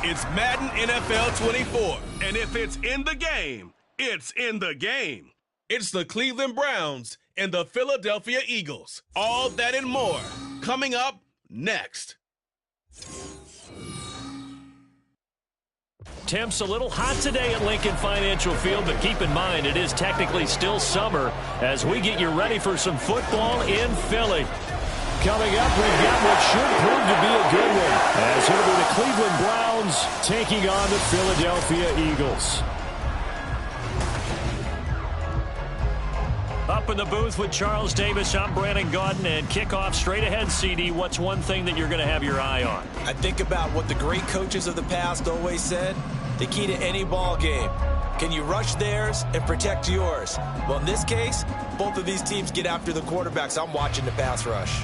It's Madden NFL 24, and if it's in the game, it's in the game. It's the Cleveland Browns and the Philadelphia Eagles. All that and more coming up next. Temps a little hot today at Lincoln Financial Field, but keep in mind it is technically still summer as we get you ready for some football in Philly. Coming up, we've got what should prove to be a good one, as it'll be the Cleveland Browns taking on the Philadelphia Eagles. Up in the booth with Charles Davis, I'm Brandon Gaudin, and kickoff straight ahead, CD. What's one thing that you're going to have your eye on? I think about what the great coaches of the past always said. The key to any ball game. Can you rush theirs and protect yours? Well, in this case, both of these teams get after the quarterbacks. I'm watching the pass rush.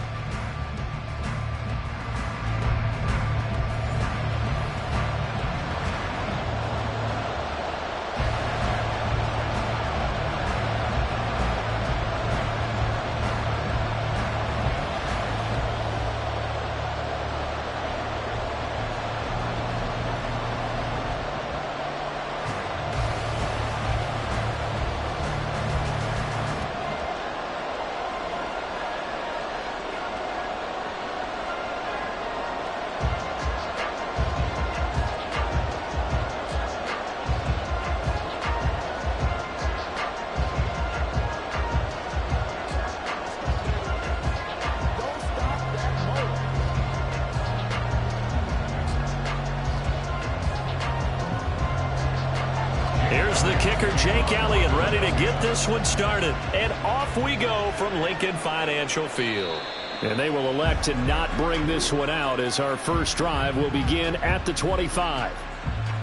Here's the kicker, Jake Elliott, ready to get this one started. And off we go from Lincoln Financial Field. And they will elect to not bring this one out as our first drive will begin at the 25.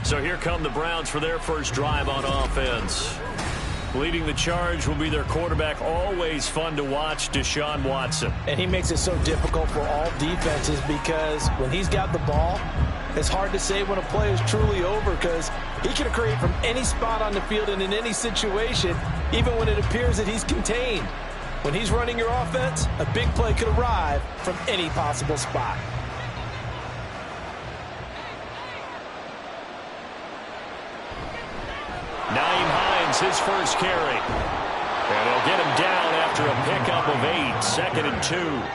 So here come the Browns for their first drive on offense. Leading the charge will be their quarterback, always fun to watch, Deshaun Watson. And he makes it so difficult for all defenses because when he's got the ball, it's hard to say when a play is truly over because he can create from any spot on the field and in any situation, even when it appears that he's contained. When he's running your offense, a big play could arrive from any possible spot. Naeem Hines, his first carry. And they'll get him down after a pickup of 8, 2nd and 2.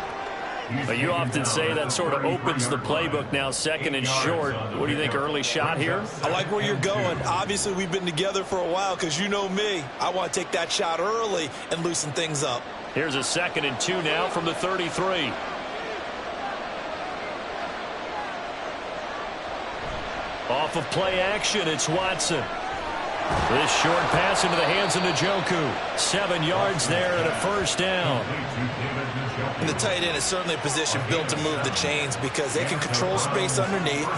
But you often say that sort of opens the playbook now, 2nd and short. What do you think, early shot here? I like where you're going. Obviously, we've been together for a while because you know me. I want to take that shot early and loosen things up. Here's a 2nd and 2 now from the 33. Off of play action, it's Watson. This short pass into the hands of Njoku. 7 yards there and a first down. And the tight end is certainly a position built to move the chains because they can control space underneath.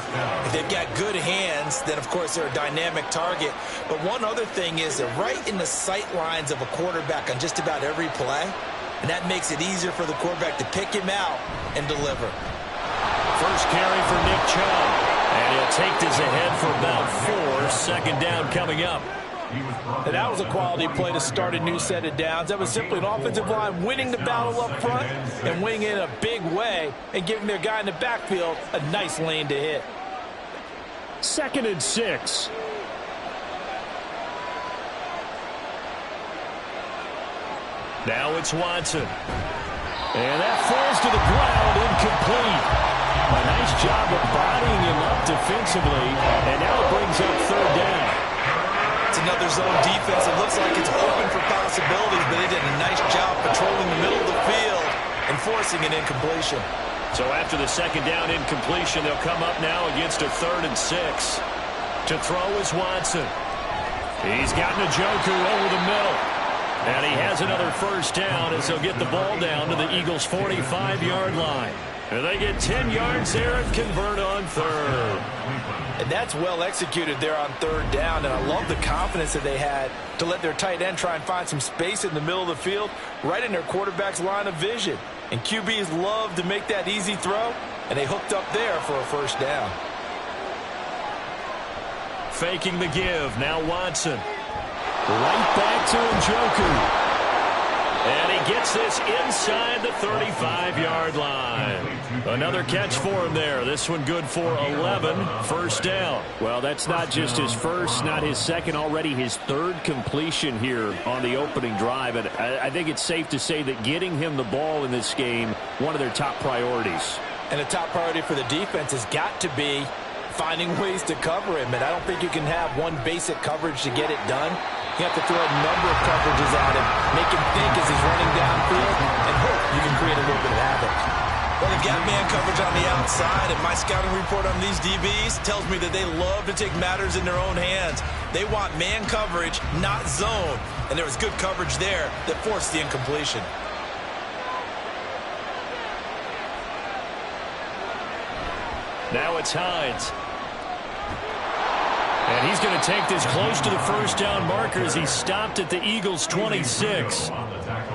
If they've got good hands, then of course they're a dynamic target. But one other thing is they're right in the sight lines of a quarterback on just about every play. And that makes it easier for the quarterback to pick him out and deliver. First carry for Nick Chubb. And he'll take this ahead for about 4. 2nd down coming up. And that was a quality play to start a new set of downs. That was simply an offensive line winning the battle up front and winning it in a big way and giving their guy in the backfield a nice lane to hit. 2nd and 6. Now it's Watson. And that falls to the ground, incomplete. A nice job of bodying him up defensively, and now it brings up 3rd down. It's another zone defense. It looks like it's open for possibilities, but they did a nice job patrolling the middle of the field and forcing an incompletion. So after the 2nd down incompletion, they'll come up now against a 3rd and 6. To throw is Watson. He's got Njoku over the middle. And he has another first down as they'll get the ball down to the Eagles' 45-yard line. And they get 10 yards there and convert on 3rd. And that's well executed there on 3rd down. And I love the confidence that they had to let their tight end try and find some space in the middle of the field, right in their quarterback's line of vision. And QBs love to make that easy throw, and they hooked up there for a first down. Faking the give. Now Watson. Right back to Njoku. And he gets this inside the 35-yard line. Another catch for him there. This one good for 11. First down. Well, that's not just his first, not his second, already his third completion here on the opening drive. And I think it's safe to say that getting him the ball in this game, one of their top priorities. And the top priority for the defense has got to be finding ways to cover him. And I don't think you can have one basic coverage to get it done. You have to throw a number of coverages at him, make him think as he's running downfield, and hope you can create a little bit of havoc. Well, they've got man coverage on the outside, and my scouting report on these DBs tells me that they love to take matters in their own hands. They want man coverage, not zone. And there was good coverage there that forced the incompletion. Now it's Hines. And he's going to take this close to the first down marker as he stopped at the Eagles' 26.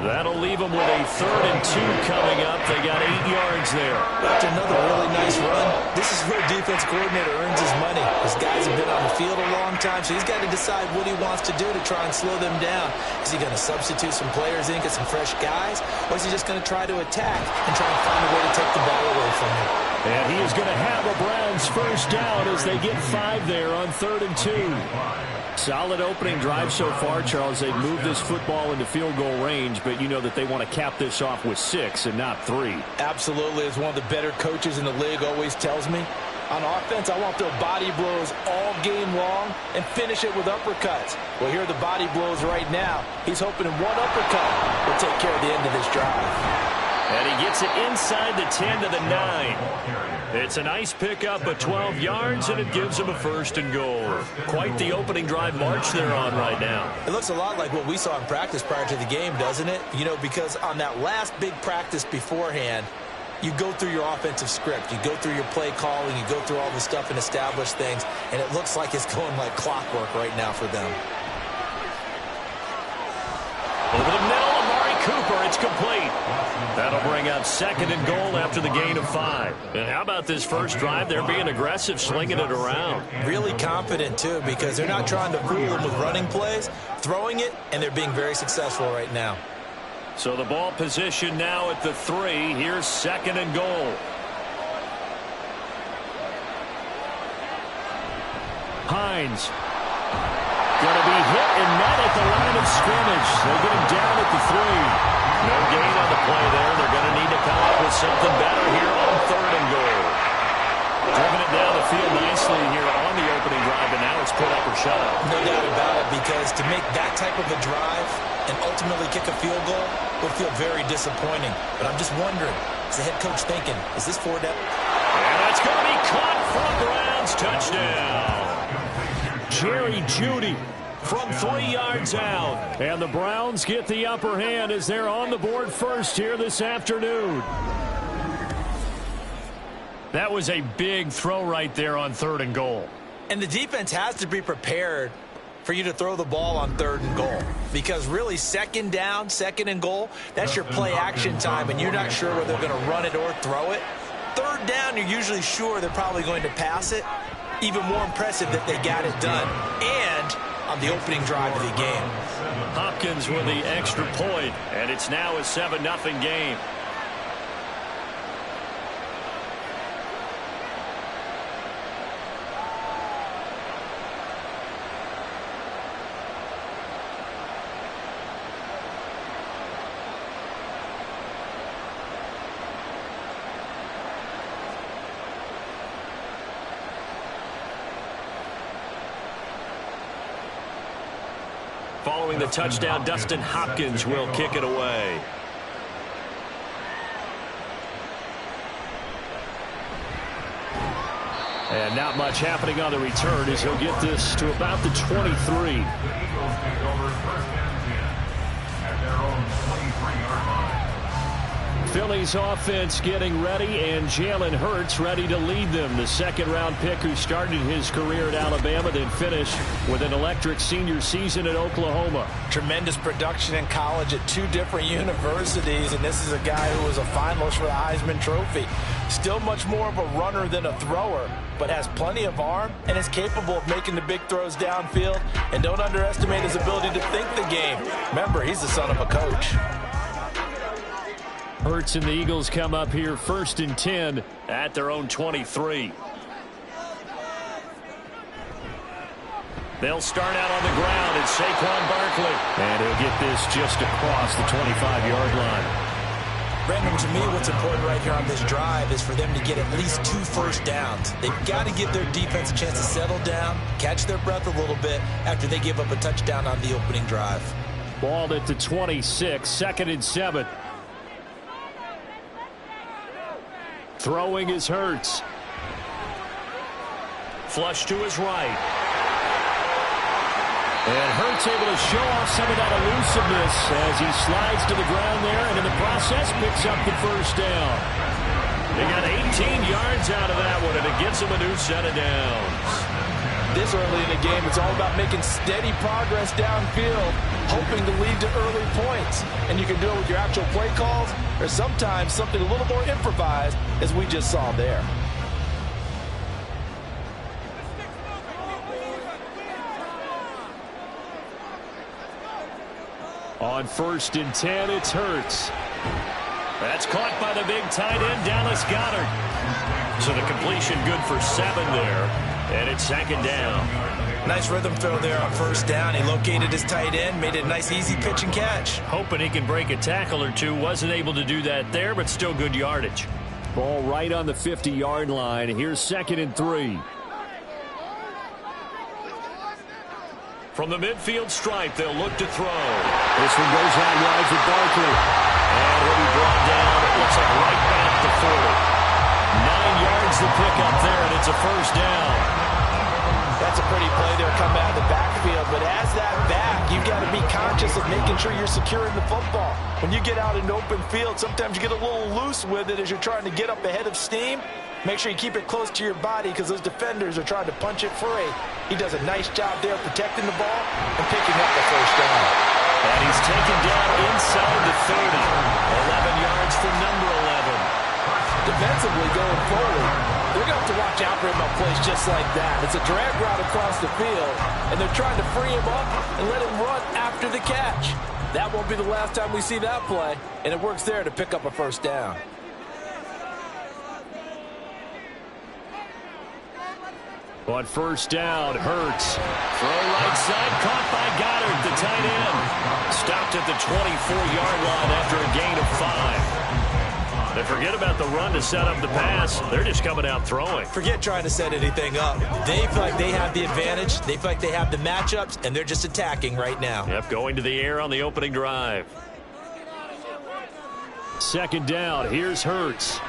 That'll leave them with a 3rd and 2 coming up. They got 8 yards there. That's another really nice run. This is where a defense coordinator earns his money. His guys have been on the field a long time, so he's got to decide what he wants to do to try and slow them down. Is he going to substitute some players in, get some fresh guys, or is he just going to try to attack and try and find a way to take the ball away from him? And he is going to have a Browns first down as they get 5 there on 3rd and 2. Solid opening drive so far, Charles. They've moved this football into field goal range, but you know that they want to cap this off with 6 and not 3. Absolutely. As one of the better coaches in the league always tells me, on offense, I want their body blows all game long and finish it with uppercuts. Well, here are the body blows right now. He's hoping in one uppercut will take care of the end of this drive. And he gets it inside the 10 to the 9. It's a nice pickup of 12 yards, and it gives him a 1st and goal. Quite the opening drive march they're on right now. It looks a lot like what we saw in practice prior to the game, doesn't it? You know, because on that last big practice beforehand, you go through your offensive script. You go through your play calling. You go through all the stuff and establish things, and it looks like it's going like clockwork right now for them. Over the middle, Amari Cooper. It's complete. That'll bring up 2nd and goal after the gain of 5. And how about this first drive? They're being aggressive, slinging it around. Really confident, too, because they're not trying to fool them with running plays, throwing it, and they're being very successful right now. So the ball position now at the 3. Here's 2nd and goal. Hines. Going to be hit and not at the line of scrimmage. They'll get him down at the 3. No gain on the play there. They're going to need to come up with something better here on 3rd and goal. Driven it down the field nicely here on the opening drive, and now it's put up or shut up. No doubt about it, because to make that type of a drive and ultimately kick a field goal would feel very disappointing. But I'm just wondering, is the head coach thinking, is this 4 down? And that's going to be caught for a Browns touchdown. Jerry Jeudy from 3 yards out. And the Browns get the upper hand as they're on the board first here this afternoon. That was a big throw right there on 3rd and goal. And the defense has to be prepared for you to throw the ball on 3rd and goal. Because really, 2nd down, 2nd and goal, that's your play action time, and you're not sure whether they're going to run it or throw it. 3rd down, you're usually sure they're probably going to pass it. Even more impressive that they got it done. And on the opening drive of the game. Hopkins with the extra point, and it's now a 7-0 game. Following the touchdown, Dustin Hopkins will kick it away. And not much happening on the return as he'll get this to about the 23. Philly's offense getting ready, and Jalen Hurts ready to lead them. The 2nd-round pick who started his career at Alabama, then finished with an electric senior season at Oklahoma. Tremendous production in college at 2 different universities, and this is a guy who was a finalist for the Heisman Trophy. Still much more of a runner than a thrower, but has plenty of arm and is capable of making the big throws downfield. And don't underestimate his ability to think the game. Remember, he's the son of a coach. Hurts and the Eagles come up here 1st and 10 at their own 23. They'll start out on the ground. It's Saquon Barkley. And he'll get this just across the 25-yard line. Brandon, to me, what's important right here on this drive is for them to get at least 2 first downs. They've got to give their defense a chance to settle down, catch their breath a little bit after they give up a touchdown on the opening drive. Balled at the 26, 2nd and 7. Throwing is Hurts. Flush to his right. And Hurts able to show off some of that elusiveness as he slides to the ground there, and in the process picks up the first down. They got 18 yards out of that one, and it gets them a new set of downs. This early in the game, it's all about making steady progress downfield, hoping to lead to early points. And you can do it with your actual play calls, or sometimes something a little more improvised, as we just saw there. On 1st and 10, it's Hurts. That's caught by the big tight end, Dallas Goedert. So the completion good for 7 there, and it's 2nd down. Nice rhythm throw there on 1st down. He located his tight end, made it a nice, easy pitch and catch. Hoping he can break a tackle or two. Wasn't able to do that there, but still good yardage. Ball right on the 50-yard line. Here's 2nd and 3. From the midfield stripe, they'll look to throw. This one goes out wide for Barkley. And he'll be brought down, it looks like right at the 40. 9 yards to pick up there, and it's a first down. That's a pretty play there coming out of the backfield. But as that back, you've got to be conscious of making sure you're securing the football. When you get out in open field, sometimes you get a little loose with it as you're trying to get up ahead of steam. Make sure you keep it close to your body because those defenders are trying to punch it free. He does a nice job there protecting the ball and picking up the first down. And he's taken down inside the 30. 11 yards for number 11. Defensively going forward, they're going to have to watch out for him on plays just like that. It's a drag route across the field, and they're trying to free him up and let him run after the catch. That won't be the last time we see that play, and it works there to pick up a first down. On 1st down, Hurts. Throw right side, caught by Goddard, the tight end. Stopped at the 24-yard line after a gain of 5. They forget about the run to set up the pass. They're just coming out throwing. Forget trying to set anything up. They feel like they have the advantage. They feel like they have the matchups, and they're just attacking right now. Yep, going to the air on the opening drive. 2nd down, here's Hurts.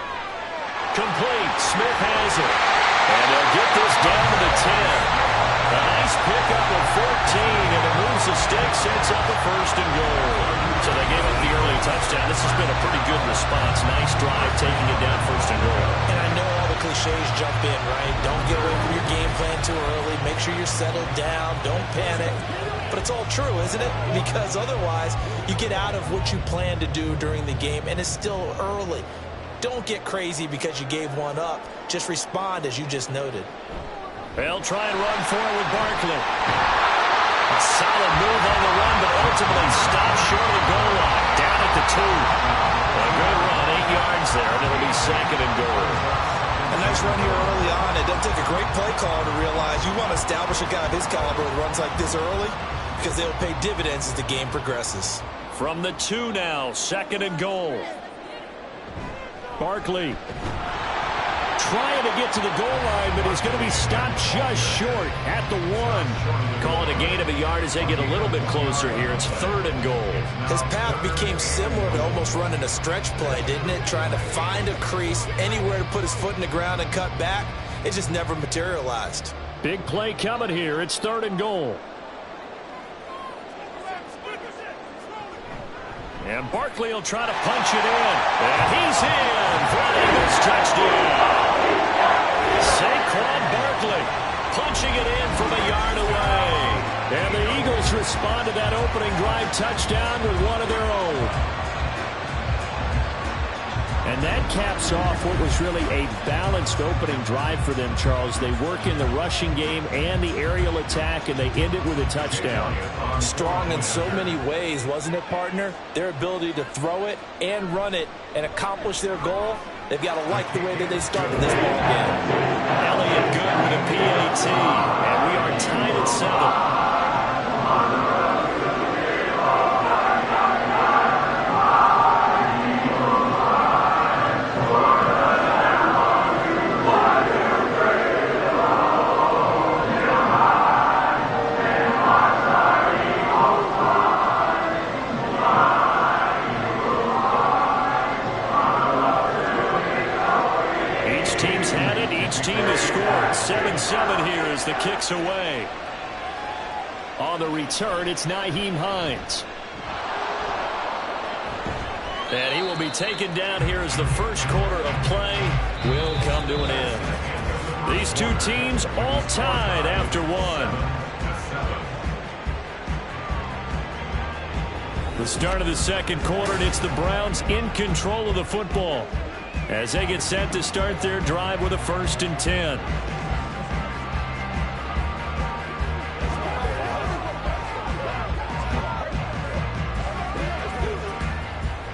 Complete, Smith has it. And they'll get this down to the 10. A nice pickup of 14, and it moves the sticks, sets up a 1st and goal. So they gave up the early touchdown. This has been a pretty good response. Nice drive, taking it down 1st and goal. And I know all the cliches jump in, right? Don't get away from your game plan too early. Make sure you're settled down. Don't panic. But it's all true, isn't it? Because otherwise, you get out of what you plan to do during the game, and it's still early. Don't get crazy because you gave one up. Just respond as you just noted. They'll try and run forward with Barkley. A solid move on the run, but ultimately stopped short of the goal line. Down at the 2. A good run, 8 yards there, and it'll be 2nd and goal. A nice run here early on. It doesn't take a great play caller to realize you want to establish a guy of his caliber who runs like this early because they'll pay dividends as the game progresses. From the 2 now, 2nd and goal. Barkley trying to get to the goal line, but he's going to be stopped just short at the 1. Call it a gain of a yard as they get a little bit closer here. It's 3rd and goal. His path became similar to almost running a stretch play, didn't it? Trying to find a crease, anywhere to put his foot in the ground and cut back. It just never materialized. Big play coming here. It's 3rd and goal. And Barkley will try to punch it in. And he's in for an Eagles touchdown. Saquon Barkley punching it in from a yard away. And the Eagles respond to that opening drive touchdown with one of their own. And that caps off what was really a balanced opening drive for them, Charles. They work in the rushing game and the aerial attack, and they end it with a touchdown. Strong in so many ways, wasn't it, partner? Their ability to throw it and run it and accomplish their goal, they've got to like the way that they started this ball game. Elliott good with a PAT, and we are tied at 7. Team has scored 7-7 here as the kick's away. On the return, it's Nyheim Hines. And he will be taken down here as the first quarter of play will come to an end. These two teams all tied after one. The start of the second quarter, and it's the Browns in control of the football as they get set to start their drive with a 1st and 10.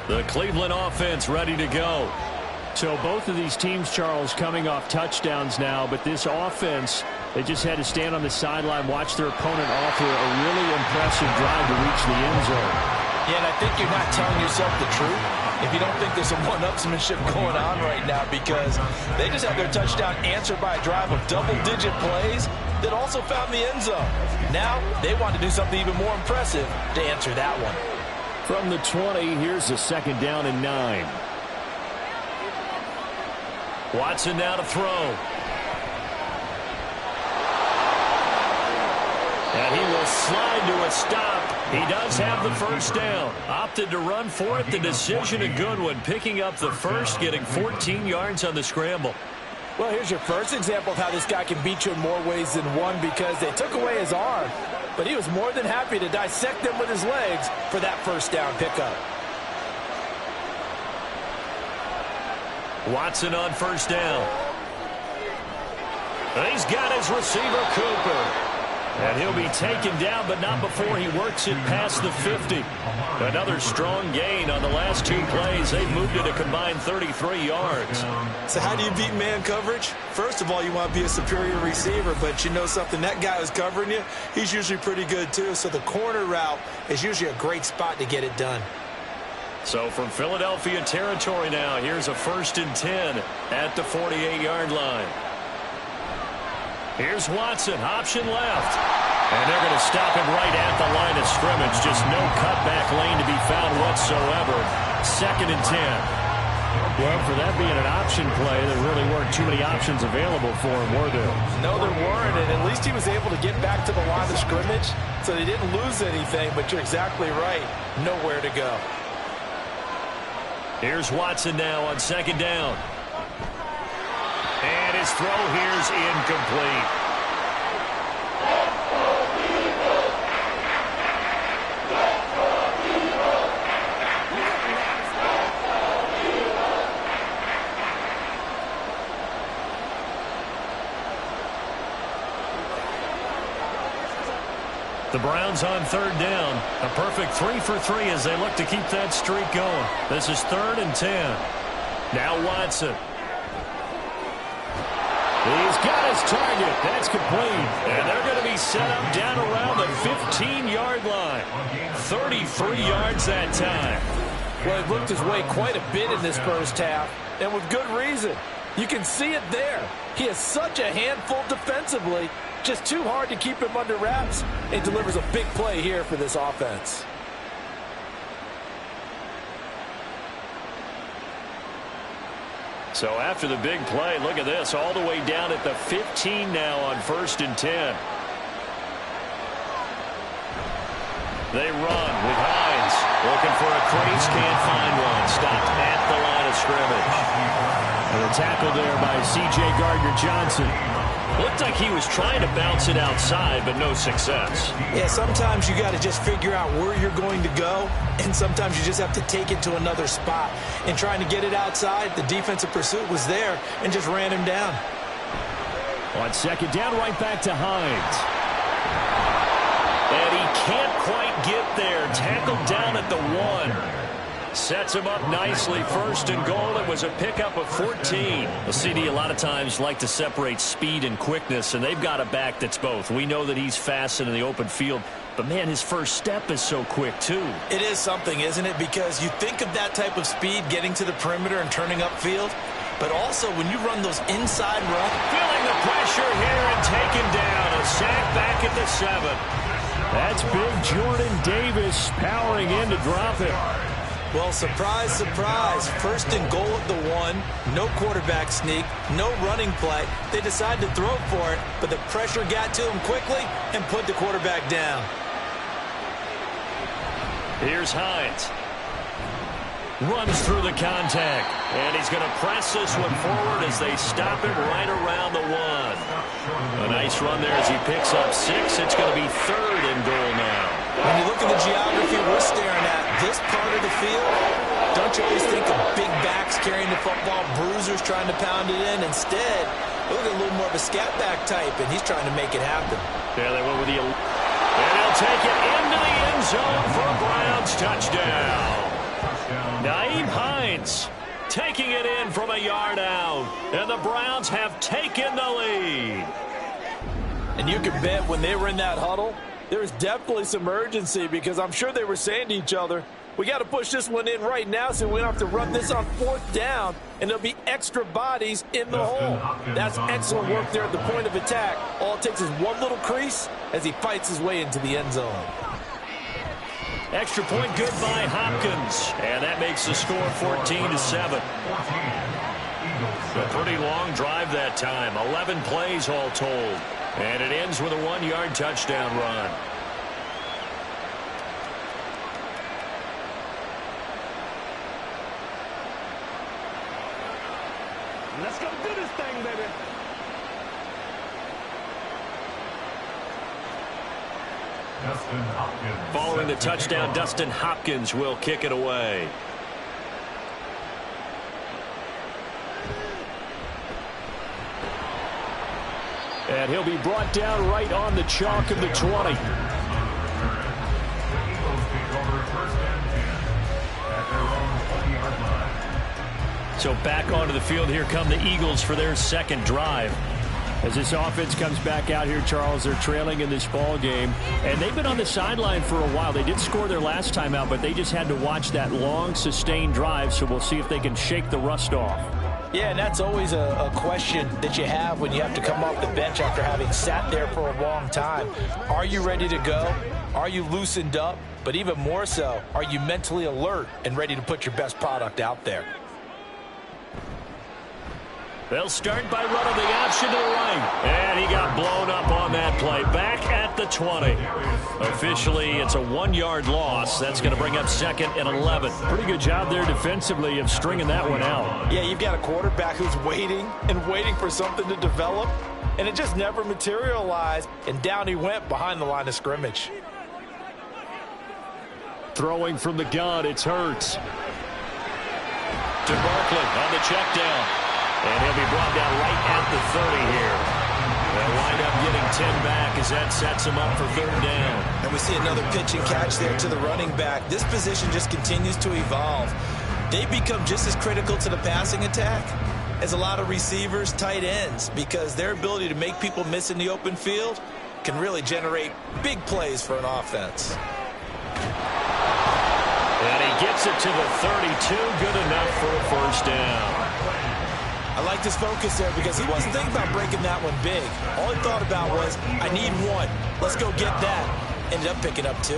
The Cleveland offense ready to go. So both of these teams, Charles, coming off touchdowns now, but this offense, they just had to stand on the sideline, watch their opponent offer a really impressive drive to reach the end zone. Yeah, and I think you're not telling yourself the truth if you don't think there's some one-upsmanship going on right now, because they just had their touchdown answered by a drive of double-digit plays that also found the end zone. Now they want to do something even more impressive to answer that one. From the 20, here's a 2nd down and 9. Watson now to throw. And he will slide to a stop. He does have the 1st down. Opted to run for it. The decision a good one. Picking up the 1st, getting 14 yards on the scramble. Well, here's your first example of how this guy can beat you in more ways than one, because they took away his arm, but he was more than happy to dissect them with his legs for that 1st down pickup. Watson on 1st down. And he's got his receiver, Cooper. And he'll be taken down, but not before he works it past the 50. Another strong gain on the last 2 plays. They've moved it a combined 33 yards. So how do you beat man coverage? First of all, you want to be a superior receiver, but you know something, that guy who's covering you, he's usually pretty good too. So the corner route is usually a great spot to get it done. So from Philadelphia territory now, here's a 1st and 10 at the 48-yard line. Here's Watson, option left. And they're going to stop him right at the line of scrimmage. Just no cutback lane to be found whatsoever. 2nd and 10. Well, for that being an option play, there really weren't too many options available for him, were there? No, there weren't, and at least he was able to get back to the line of scrimmage, so they didn't lose anything, but you're exactly right. Nowhere to go. Here's Watson now on 2nd down. And his throw here's incomplete. The Browns on 3rd down. A perfect 3 for 3 as they look to keep that streak going. This is 3rd and 10. Now Watson. He's got his target. That's complete. And they're going to be set up down around the 15-yard line. 33 yards that time. Well, he looked his way quite a bit in this first half, and with good reason. You can see it there. He is such a handful defensively. Just too hard to keep him under wraps, and delivers a big play here for this offense. So after the big play, look at this, all the way down at the 15 now on 1st and 10. They run with Hines, looking for a crease, can't find one. Stopped at the line of scrimmage. And a tackle there by C.J. Gardner-Johnson. Looked like he was trying to bounce it outside, but no success. Yeah, sometimes you got to just figure out where you're going to go, and sometimes you just have to take it to another spot. And trying to get it outside, the defensive pursuit was there and just ran him down. On second down, right back to Hines. And he can't quite get there. Tackled down at the 1. Sets him up nicely. First and goal. It was a pickup of 14. The CD a lot of times like to separate speed and quickness, and they've got a back that's both. We know that he's fast in the open field, but, man, his first step is so quick, too. It is something, isn't it? Because you think of that type of speed getting to the perimeter and turning upfield, but also when you run those inside runs. Feeling the pressure here and taken down. A sack back at the 7. That's big Jordan Davis powering in to drop it. Well, surprise, surprise. First and goal at the 1. No quarterback sneak. No running play. They decide to throw for it, but the pressure got to him quickly and put the quarterback down. Here's Hines. Runs through the contact. And he's going to press this one forward as they stop him right around the 1. A nice run there as he picks up 6. It's going to be third and goal now. When you look at the geography we're staring at, this part of the field, don't you always think of big backs carrying the football, bruisers trying to pound it in? Instead, look at a little more of a scat back type, and he's trying to make it happen. Yeah, they went with the... And he'll take it into the end zone for a Browns touchdown. Nyheim Hines taking it in from a yard out, and the Browns have taken the lead. And you can bet when they were in that huddle, there was definitely some urgency because I'm sure they were saying to each other, we got to push this one in right now so we don't have to run this on 4th down, and there'll be extra bodies in the hole. That's excellent work there at the point of attack. All it takes is one little crease as he fights his way into the end zone. Extra point good by Hopkins, and that makes the score 14-7. A pretty long drive that time, 11 plays all told. And it ends with a 1-yard touchdown run. Let's go do this thing, baby. Following the touchdown, Dustin Hopkins will kick it away. And he'll be brought down right on the chalk of the 20. So back onto the field, here come the Eagles for their second drive. As this offense comes back out here, Charles, they're trailing in this ball game. And they've been on the sideline for a while. They did score their last time out, but they just had to watch that long, sustained drive. So we'll see if they can shake the rust off. Yeah, and that's always a question that you have when you have to come off the bench after having sat there for a long time. Are you ready to go? Are you loosened up? But even more so, are you mentally alert and ready to put your best product out there? They'll start by running the option to the right. And he got blown up on that play. Back at the 20. Officially, it's a 1-yard loss. That's going to bring up 2nd and 11. Pretty good job there defensively of stringing that one out. Yeah, you've got a quarterback who's waiting and waiting for something to develop, and it just never materialized, and down he went behind the line of scrimmage. Throwing from the gun, it's Hurts. To Barkley on the check down. And he'll be brought down right at the 30 here. They'll wind up getting 10 back as that sets him up for 3rd down. And we see another pitch and catch there to the running back. This position just continues to evolve. They become just as critical to the passing attack as a lot of receivers, tight ends, because their ability to make people miss in the open field can really generate big plays for an offense. And he gets it to the 32. Good enough for a 1st down. I like his focus there because he wasn't thinking about breaking that one big. All he thought about was, I need 1. Let's go get that. Ended up picking up 2.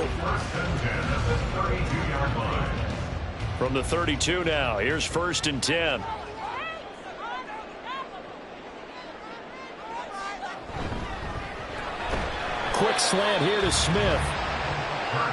From the 32 now, here's 1st and 10. Quick slant here to Smith.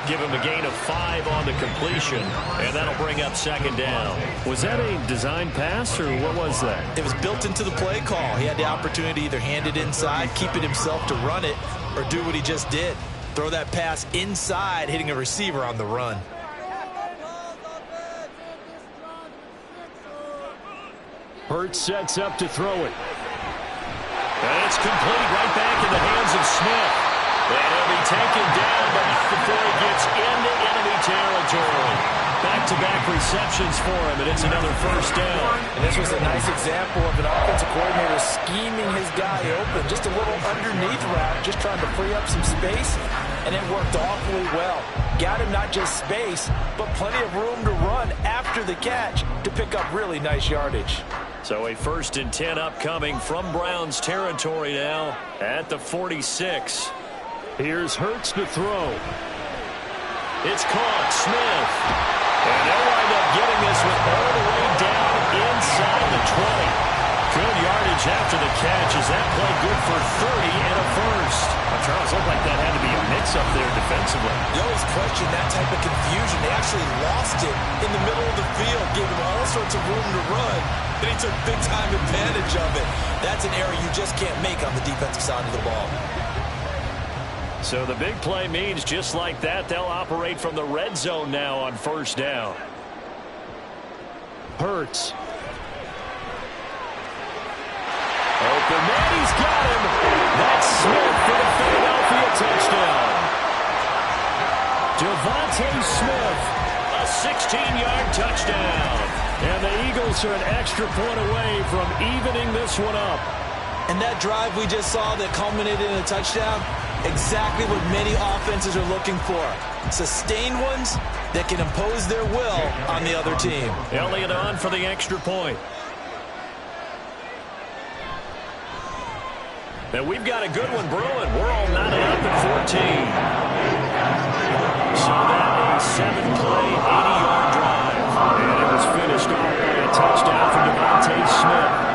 Give him a gain of 5 on the completion, and that'll bring up second down. Was that a design pass, or what was that? It was built into the play call. He had the opportunity to either hand it inside, keep it himself to run it, or do what he just did. Throw that pass inside, hitting a receiver on the run. Hurts sets up to throw it. And it's complete right back in the hands of Smith. And he'll be taken down, but not before he gets into enemy territory. Back-to-back receptions for him, and it's another first down. And this was a nice example of an offensive coordinator scheming his guy open. Just a little underneath route, just trying to free up some space, and it worked awfully well. Got him not just space, but plenty of room to run after the catch to pick up really nice yardage. So a 1st and 10 upcoming from Browns territory now at the 46. Here's Hurts to throw. It's caught. Smith. And they'll wind up getting this one all the way down inside the 20. Good yardage after the catch. Is that play good for 30 and a first? Well, Charles, looked like that had to be a mix-up there defensively. You always question that type of confusion. They actually lost it in the middle of the field, gave him all sorts of room to run, and he took big-time advantage of it. That's an error you just can't make on the defensive side of the ball. So the big play means just like that, they'll operate from the red zone now on first down. Hurts. Open man, he's got him. That's Smith for the Philadelphia touchdown. Devontae Smith, a 16-yard touchdown. And the Eagles are an extra point away from evening this one up. And that drive we just saw that culminated in a touchdown, exactly what many offenses are looking for. Sustained ones that can impose their will on the other team. Elliott on for the extra point. And we've got a good one brewing. We're all knotted up at 14. So that a 7-play, 80-yard drive. And it was finished off by a touchdown for Devontae Smith.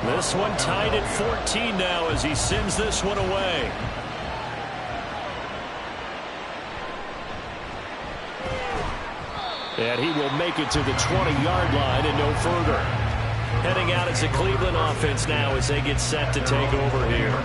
This one tied at 14 now as he sends this one away. And he will make it to the 20-yard line and no further. Heading out as a Cleveland offense now as they get set to take over here.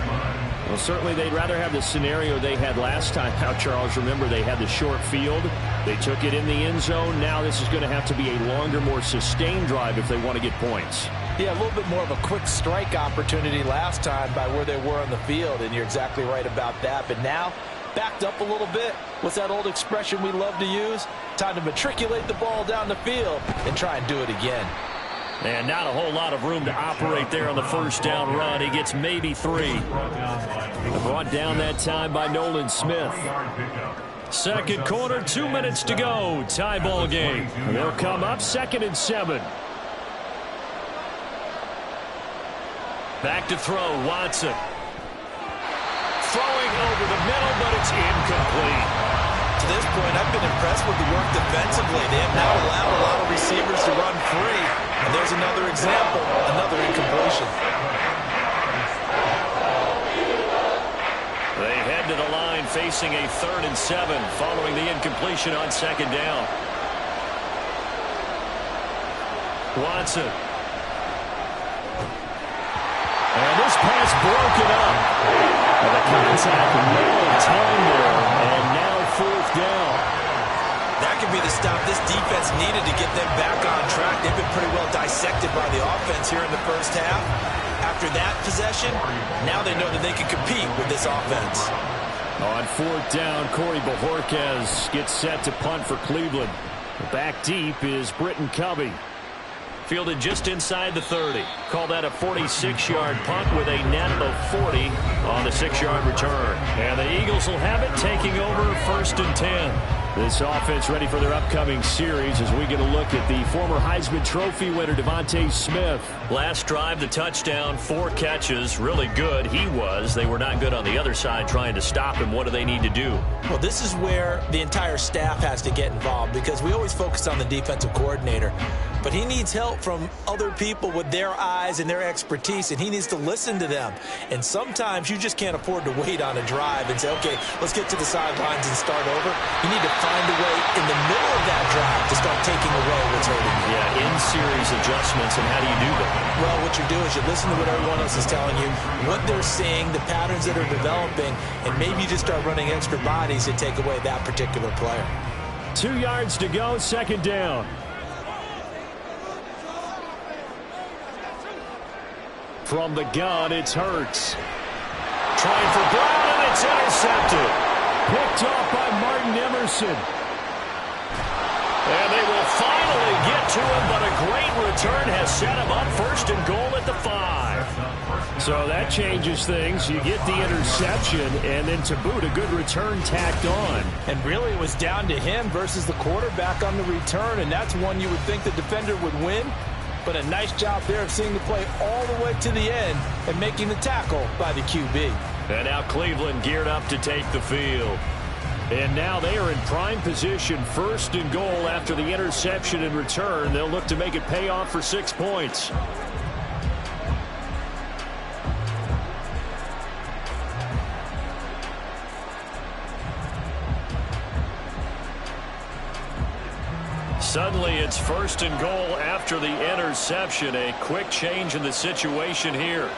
Well, certainly they'd rather have the scenario they had last time out, Charles. Remember, they had the short field. They took it in the end zone. Now this is going to have to be a longer, more sustained drive if they want to get points. Yeah, a little bit more of a quick strike opportunity last time by where they were on the field, and you're exactly right about that. But now, backed up a little bit. What's that old expression we love to use? Time to matriculate the ball down the field and try and do it again. And not a whole lot of room to operate there on the first down run. He gets maybe 3. Brought down that time by Nolan Smith. Second quarter, 2 minutes to go. Tie ball game. They'll come up 2nd and 7. Back to throw, Watson. Throwing over the middle, but it's incomplete. To this point, I've been impressed with the work defensively. They have now allowed a lot of receivers to run free. And there's another example, another incompletion. They head to the line facing a 3rd and 7 following the incompletion on 2nd down. Watson. And this pass broken up. And the contact, no time there, and now 4th down. That could be the stop this defense needed to get them back on track. They've been pretty well dissected by the offense here in the first half. After that possession, now they know that they can compete with this offense. On 4th down, Corey Bojorquez gets set to punt for Cleveland. Back deep is Britton Covey. Fielded just inside the 30. Call that a 46-yard punt with a net of 40 on the 6-yard return. And the Eagles will have it, taking over 1st and 10. This offense ready for their upcoming series as we get a look at the former Heisman Trophy winner, Devontae Smith. Last drive, the touchdown, 4 catches. Really good. He was. They were not good on the other side trying to stop him. What do they need to do? Well, this is where the entire staff has to get involved because we always focus on the defensive coordinator. But he needs help from other people with their eyes and their expertise, and he needs to listen to them. And sometimes you just can't afford to wait on a drive and say, okay, let's get to the sidelines and start over. You need to find a way in the middle of that drive to start taking away what's hurting you. Yeah, in-series adjustments, and how do you do that? Well, what you do is you listen to what everyone else is telling you, what they're seeing, the patterns that are developing, and maybe you just start running extra bodies to take away that particular player. 2 yards to go, second down. From the gun, it's Hurts. Trying for Brown, and it's intercepted. Picked off by Martin Emerson. And they will finally get to him, but a great return has set him up first and goal at the 5. So that changes things. You get the interception, and then to boot, a good return tacked on. And really it was down to him versus the quarterback on the return, and that's one you would think the defender would win. But a nice job there of seeing the play all the way to the end and making the tackle by the QB. And now Cleveland geared up to take the field. And now they are in prime position, first and goal after the interception and return. They'll look to make it pay off for 6 points. Suddenly it's first and goal after the interception. A quick change in the situation here.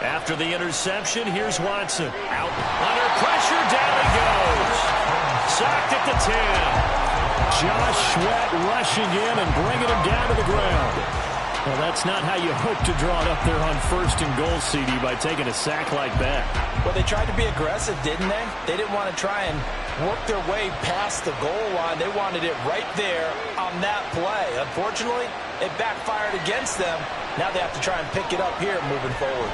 After the interception, here's Watson. Out under pressure, down he goes. Sacked at the 10. Josh Sweat rushing in and bringing him down to the ground. Well, that's not how you hope to draw it up there on first and goal, CD, by taking a sack like that. Well, they tried to be aggressive, didn't they? They didn't want to try and work their way past the goal line. They wanted it right there on that play. Unfortunately, it backfired against them. Now they have to try and pick it up here moving forward.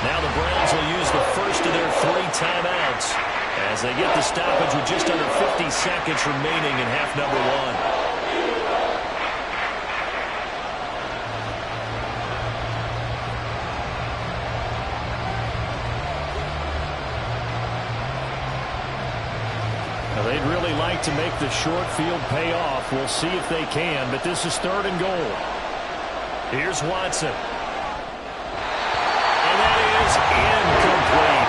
Now the Browns will use the first of their 3 timeouts as they get the stoppage with just under 50 seconds remaining in half number 1. They'd really like to make the short field pay off. We'll see if they can, but this is third and goal. Here's Watson. And that is incomplete.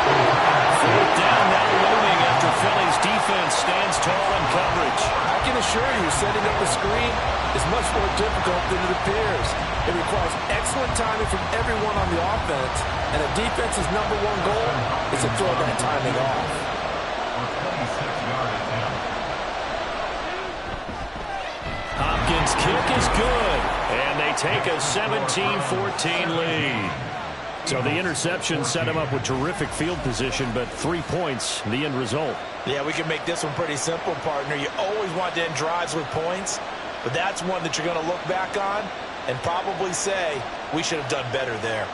Fourth down now looming after Philly's defense stands tall in coverage. I can assure you, setting up a screen is much more difficult than it appears. It requires excellent timing from everyone on the offense, and a defense's #1 goal is to throw that timing off. Hopkins' kick is good, and they take a 17-14 lead. So the interception set him up with terrific field position, but 3 points, the end result. Yeah, we can make this one pretty simple, partner. You always want to end drives with points, but that's one that you're going to look back on and probably say, we should have done better there.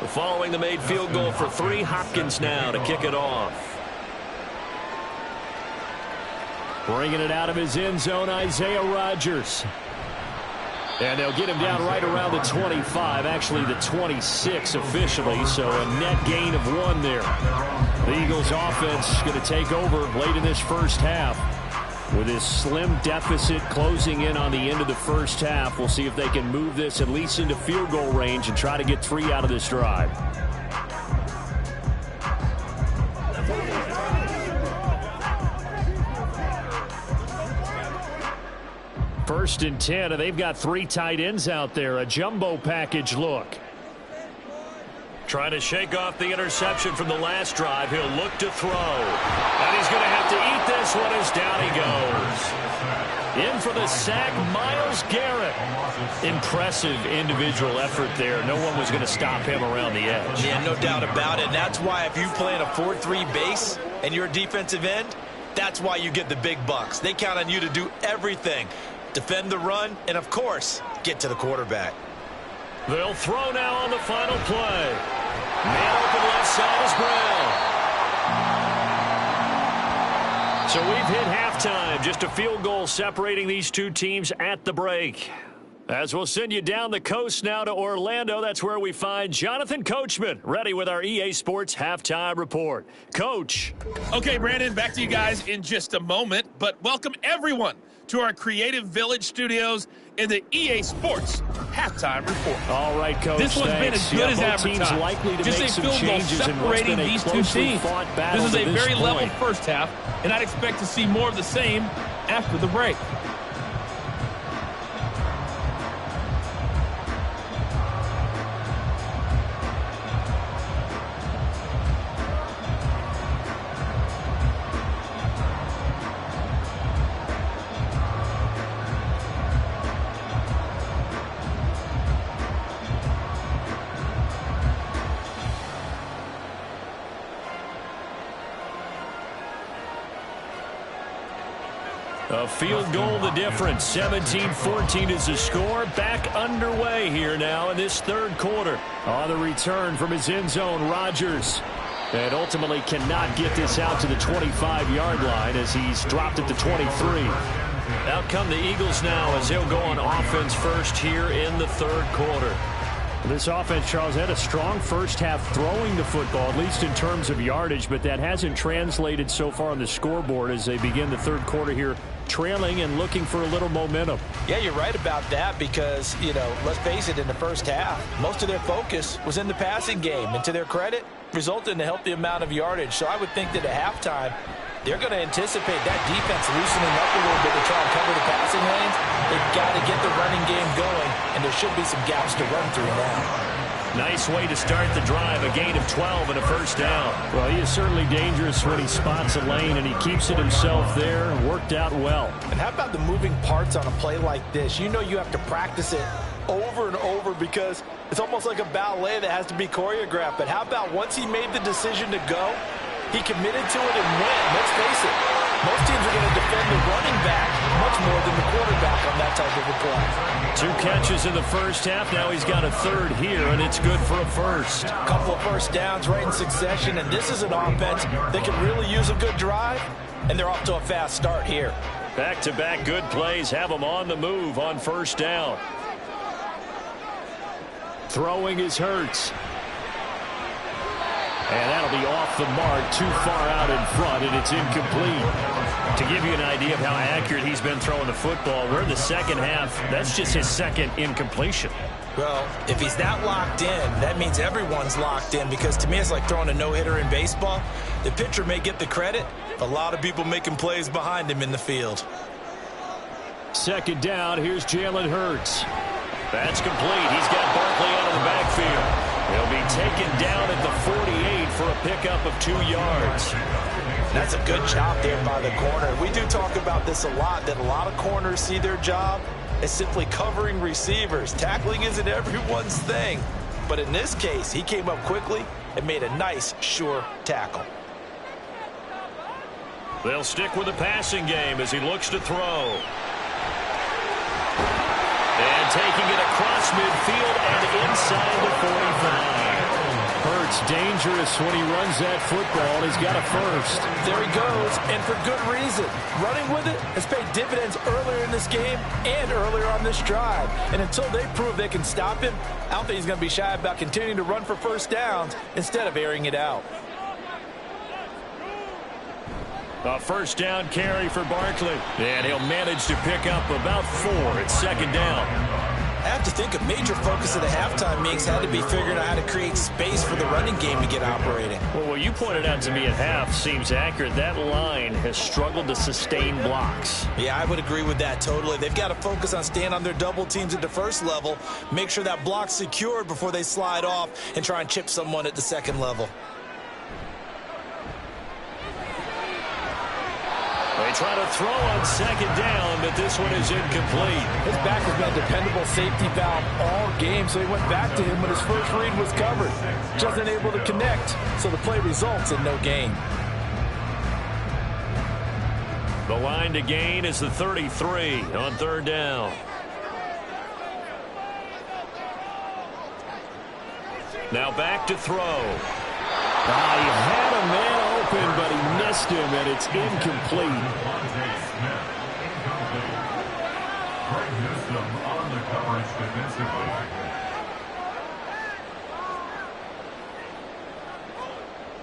Following the made field goal for 3, Hopkins now to kick it off. Bringing it out of his end zone, Isaiah Rodgers. And they'll get him down right around the 25, actually the 26 officially, so a net gain of 1 there. The Eagles offense going to take over late in this first half. With this slim deficit closing in on the end of the first half, we'll see if they can move this at least into field goal range and try to get 3 out of this drive. First and 10, and they've got 3 tight ends out there. A jumbo package look. Trying to shake off the interception from the last drive. He'll look to throw. And he's going to have to eat this one as down he goes. In for the sack, Myles Garrett. Impressive individual effort there. No one was going to stop him around the edge. Yeah, no doubt about it. And that's why if you play in a 4-3 base and you're a defensive end, That's why you get the big bucks. They count on you to do everything. Defend the run, and of course, get to the quarterback. They'll throw now on the final play. Man open left side is Brown. So we've hit halftime. Just a field goal separating these two teams at the break. As we'll send you down the coast now to Orlando, that's where we find Jonathan Coachman, ready with our EA Sports Halftime Report. Coach. Okay, Brandon, back to you guys in just a moment, but welcome everyone to our Creative Village studios in the EA Sports Halftime Report. All right, Coach. This one's been as good as advertised. Likely to just make a some field goal changes separating these two teams. This is a very level point. first half, and I'd expect to see more of the same after the break. A field goal the difference. 17-14 is the score. Back underway here now in this third quarter. On the return from his end zone, Rodgers. And ultimately cannot get this out to the 25-yard line as he's dropped at the 23. Out come the Eagles now as they'll go on offense first here in the third quarter. This offense, Charles, had a strong first half throwing the football, at least in terms of yardage, but that hasn't translated so far on the scoreboard as they begin the third quarter here, trailing and looking for a little momentum. Yeah, you're right about that because, let's face it, in the first half, most of their focus was in the passing game. And to their credit, resulted in a healthy amount of yardage. So I would think that at halftime, they're going to anticipate that defense loosening up a little bit to try and cover the passing lanes. They've got to get the running game going, and there should be some gaps to run through now. Nice way to start the drive, a gain of 12 and a first down. Well, he is certainly dangerous when he spots a lane, and he keeps it himself there. Worked out well. And how about the moving parts on a play like this? You know you have to practice it over and over because it's almost like a ballet that has to be choreographed. But how about once he made the decision to go, he committed to it and went. Let's face it, most teams are going to defend the running back much more than the quarterback on that type of a play. 2 catches in the first half. Now he's got a third here, and it's good for a first. A couple of first downs right in succession, and this is an offense that can really use a good drive, and they're off to a fast start here. Back-to-back good plays have them on the move on first down. Throwing is Hurts. And that'll be off the mark, too far out in front, and it's incomplete. To give you an idea of how accurate he's been throwing the football, we're in the second half. That's just his second incompletion. Well, if he's that locked in, that means everyone's locked in because to me it's like throwing a no-hitter in baseball. The pitcher may get the credit, a lot of people making plays behind him in the field. Second down, here's Jalen Hurts. That's complete. He's got Barkley out of the backfield. He'll be taken down at the 48 for a pickup of 2 yards. That's a good job there by the corner. We do talk about this a lot, that a lot of corners see their job as simply covering receivers. Tackling isn't everyone's thing. But in this case, he came up quickly and made a nice, sure tackle. They'll stick with the passing game as he looks to throw. And taking it across midfield and inside the 45. Hurts dangerous when he runs that football. He's got a first. There he goes, and for good reason. Running with it has paid dividends earlier in this game and earlier on this drive. And until they prove they can stop him, I don't think he's going to be shy about continuing to run for first downs instead of airing it out. A first down carry for Barkley. And he'll manage to pick up about 4. It's second down. I have to think a major focus of the halftime meetings had to be figuring out how to create space for the running game to get operating. Well, what you pointed out to me at half seems accurate. That line has struggled to sustain blocks. Yeah, I would agree with that totally. They've got to focus on staying on their double teams at the first level, make sure that block's secured before they slide off and try and chip someone at the second level. They try to throw on second down, but this one is incomplete. His back has been a dependable safety valve all game, so he went back to him when his first read was covered. Just unable to connect, so the play results in no gain. The line to gain is the 33 on third down. Now back to throw. He had a man open, but he missed him, and it's incomplete.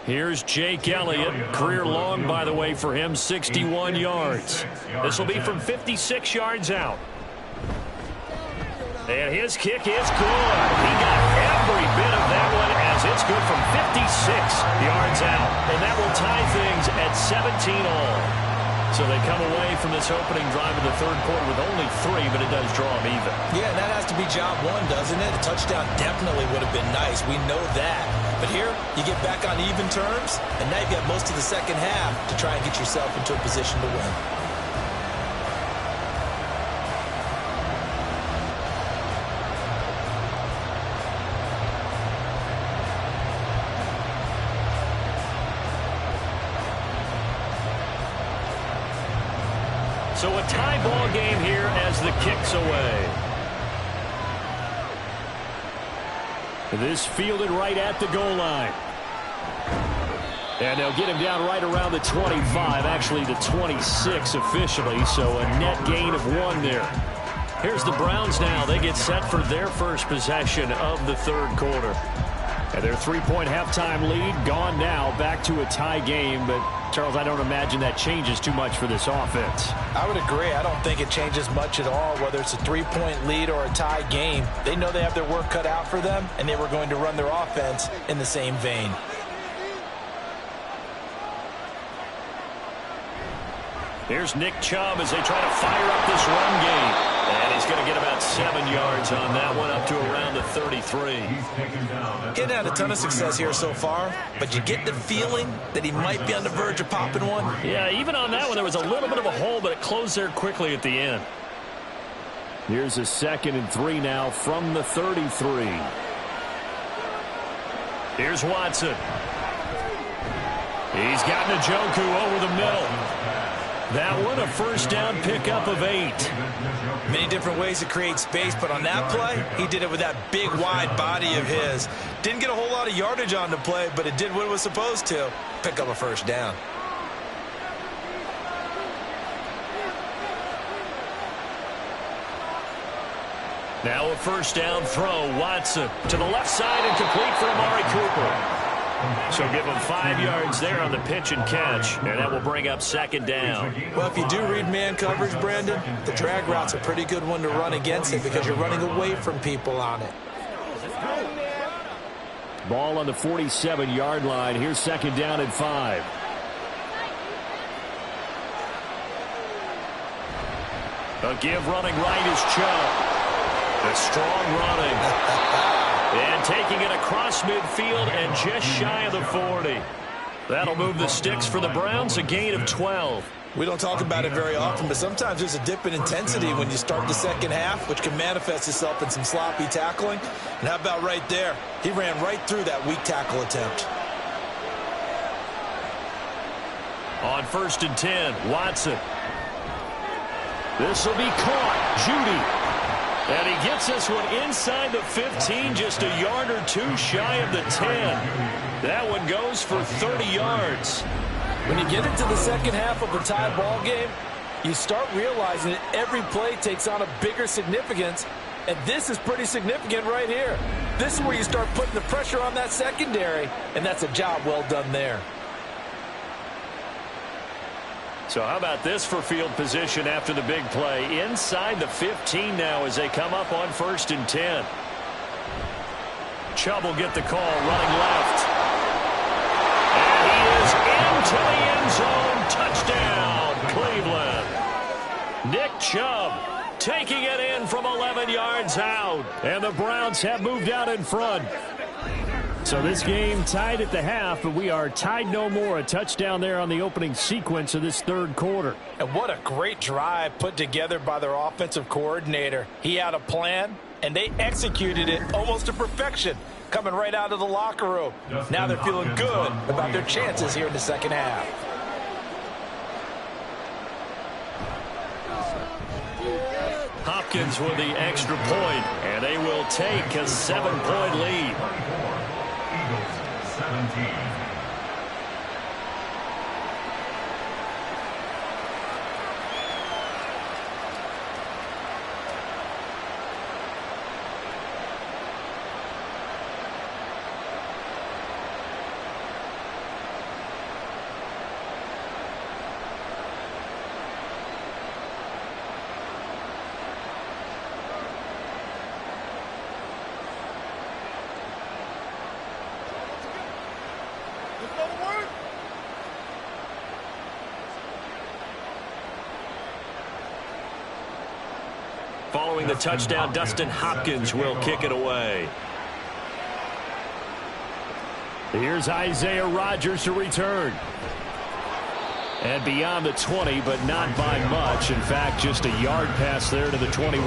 Here's Jake Elliott. Career long, by the way, for him, 61 yards. This will be from 56 yards out. And his kick is good. He got every bit of that one as it's good from 56 yards out. And that will tie things at 17 all. So they come away from this opening drive in the third quarter with only 3, but it does draw them even. Yeah, and that has to be job one, doesn't it? A touchdown definitely would have been nice. We know that. But here, you get back on even terms, and now you've got most of the second half to try and get yourself into a position to win. So a tie ball game here as the kick's away. This fielded right at the goal line. And they'll get him down right around the 25, actually the 26 officially, so a net gain of 1 there. Here's the Browns now. They get set for their first possession of the third quarter. And their 3-point halftime lead gone now, back to a tie game. But, Charles, I don't imagine that changes too much for this offense. I would agree. I don't think it changes much at all, whether it's a 3-point lead or a tie game. They know they have their work cut out for them, and they were going to run their offense in the same vein. Here's Nick Chubb as they try to fire up this run game. And he's going to get about 7 yards on that one, up to around the 33. Getting had a ton of success here so far, but you get the feeling that he might be on the verge of popping one. Yeah, even on that one, there was a little bit of a hole, but it closed there quickly at the end. Here's a 2nd and 3 now from the 33. Here's Watson. He's got Njoku over the middle. That one, a first down pickup of 8. Many different ways to create space, but on that play, he did it with that big, wide body of his. Didn't get a whole lot of yardage on the play, but it did what it was supposed to. Pick up a first down. Now a first down throw. Watson to the left side and complete for Amari Cooper. So give him 5 yards there on the pitch and catch, and that will bring up 2nd down. Well, if you do read man coverage, Brandon, the drag route's a pretty good one to run against it because you're running away from people on it. Ball on the 47-yard line. Here's 2nd down and 5. A give running right is Chubb. A strong running. And taking it across midfield and just shy of the 40. That'll move the sticks for the Browns, a gain of 12. We don't talk about it very often, but sometimes there's a dip in intensity when you start the second half, which can manifest itself in some sloppy tackling. And how about right there? He ran right through that weak tackle attempt. On 1st and 10, Watson. This will be caught. Judy. And he gets this one inside the 15, just a yard or 2 shy of the 10. That one goes for 30 yards. When you get into the second half of a tie ball game, you start realizing that every play takes on a bigger significance, and this is pretty significant right here. This is where you start putting the pressure on that secondary, and that's a job well done there. So how about this for field position after the big play? Inside the 15 now as they come up on 1st and 10. Chubb will get the call, running left. And he is into the end zone. Touchdown, Cleveland. Nick Chubb taking it in from 11 yards out. And the Browns have moved out in front. So this game tied at the half, but we are tied no more. A touchdown there on the opening sequence of this third quarter. And what a great drive put together by their offensive coordinator. He had a plan, and they executed it almost to perfection, coming right out of the locker room. Now they're feeling good about their chances here in the second half. Hopkins with the extra point, and they will take a 7-point lead. Eagles 17. Following the touchdown, Dustin Hopkins will kick it away. Here's Isaiah Rodgers to return. And beyond the 20, but not by much. In fact, just a yard pass there to the 21.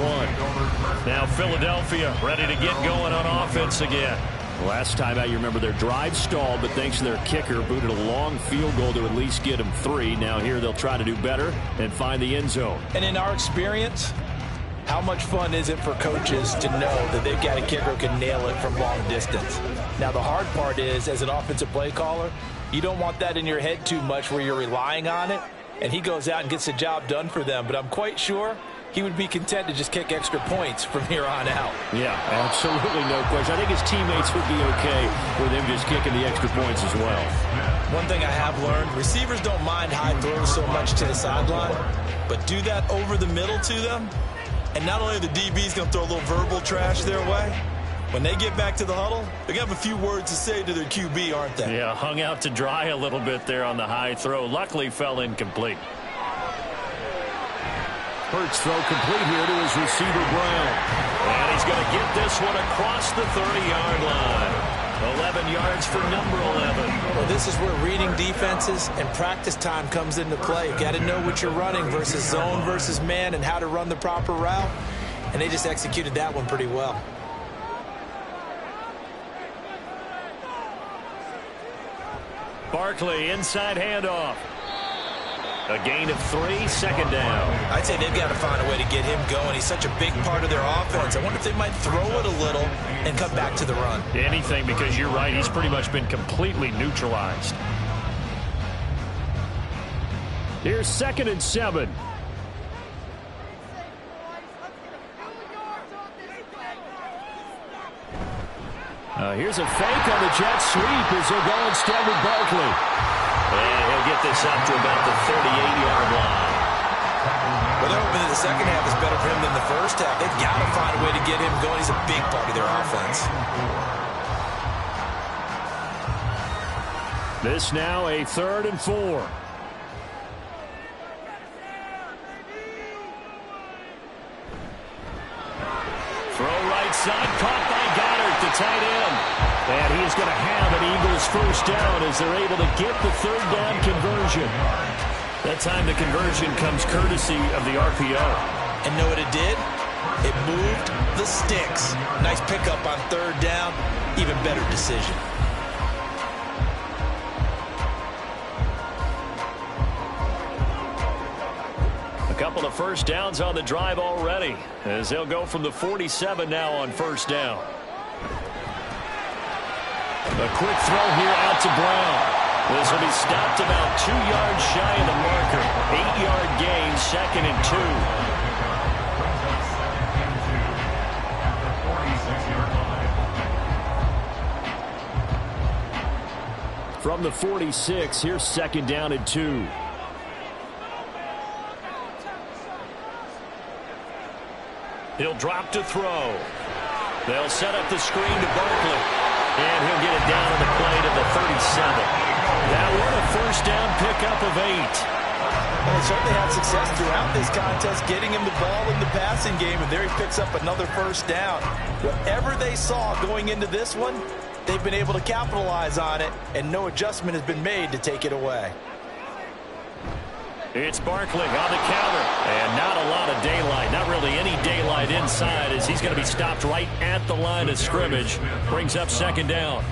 Now Philadelphia ready to get going on offense again. Last time out, you remember their drive stalled, but thanks to their kicker, booted a long field goal to at least get them 3. Now here they'll try to do better and find the end zone. And in our experience, how much fun is it for coaches to know that they've got a kicker who can nail it from long distance? Now, the hard part is, as an offensive play caller, you don't want that in your head too much where you're relying on it, and he goes out and gets the job done for them. But I'm quite sure he would be content to just kick extra points from here on out. Yeah, absolutely no question. I think his teammates would be okay with him just kicking the extra points as well. One thing I have learned, receivers don't mind high throws so much to the sideline, but do that over the middle to them, and not only are the DBs going to throw a little verbal trash their way, when they get back to the huddle, they're going to have a few words to say to their QB, aren't they? Yeah, hung out to dry a little bit there on the high throw. Luckily fell incomplete. Hurts throw complete here to his receiver, Brown. And he's going to get this one across the 30-yard line. 11 yards for number 11. Well, this is where reading defenses and practice time comes into play. You got to know what you're running versus zone versus man and how to run the proper route. And they just executed that one pretty well. Barkley, inside handoff. A gain of 3, second down. I'd say they've got to find a way to get him going. He's such a big part of their offense. I wonder if they might throw it a little and come back to the run. Anything, because you're right. He's pretty much been completely neutralized. Here's 2nd and 7. Here's a fake on the jet sweep as they'll go instead with Barkley. And he'll get this up to about the 38-yard line. Well, they're hoping that the second half is better for him than the first half. They've got to find a way to get him going. He's a big part of their offense. This now a 3rd and 4. Throw right side, caught by Goddard, the tight end. And he's going to have an Eagles first down as they're able to get the 3rd down conversion. That time the conversion comes courtesy of the RPO. And know what it did? It moved the sticks. Nice pickup on 3rd down. Even better decision. A couple of first downs on the drive already as they'll go from the 47 now on first down. A quick throw here out to Brown. This will be stopped about 2 yards shy of the marker. 8-yard gain, 2nd and 2. From the 46, here's 2nd down and 2. He'll drop to throw. They'll set up the screen to Barkley. And he'll get it down on the play to the 37. That one a first down pickup of 8. Well, they certainly had success throughout this contest, getting him the ball in the passing game, and there he picks up another first down. Whatever they saw going into this one, they've been able to capitalize on it, and no adjustment has been made to take it away. It's Barkley on the counter, and not a lot of daylight, not really any daylight inside as he's going to be stopped right at the line of scrimmage. Brings up 2nd down.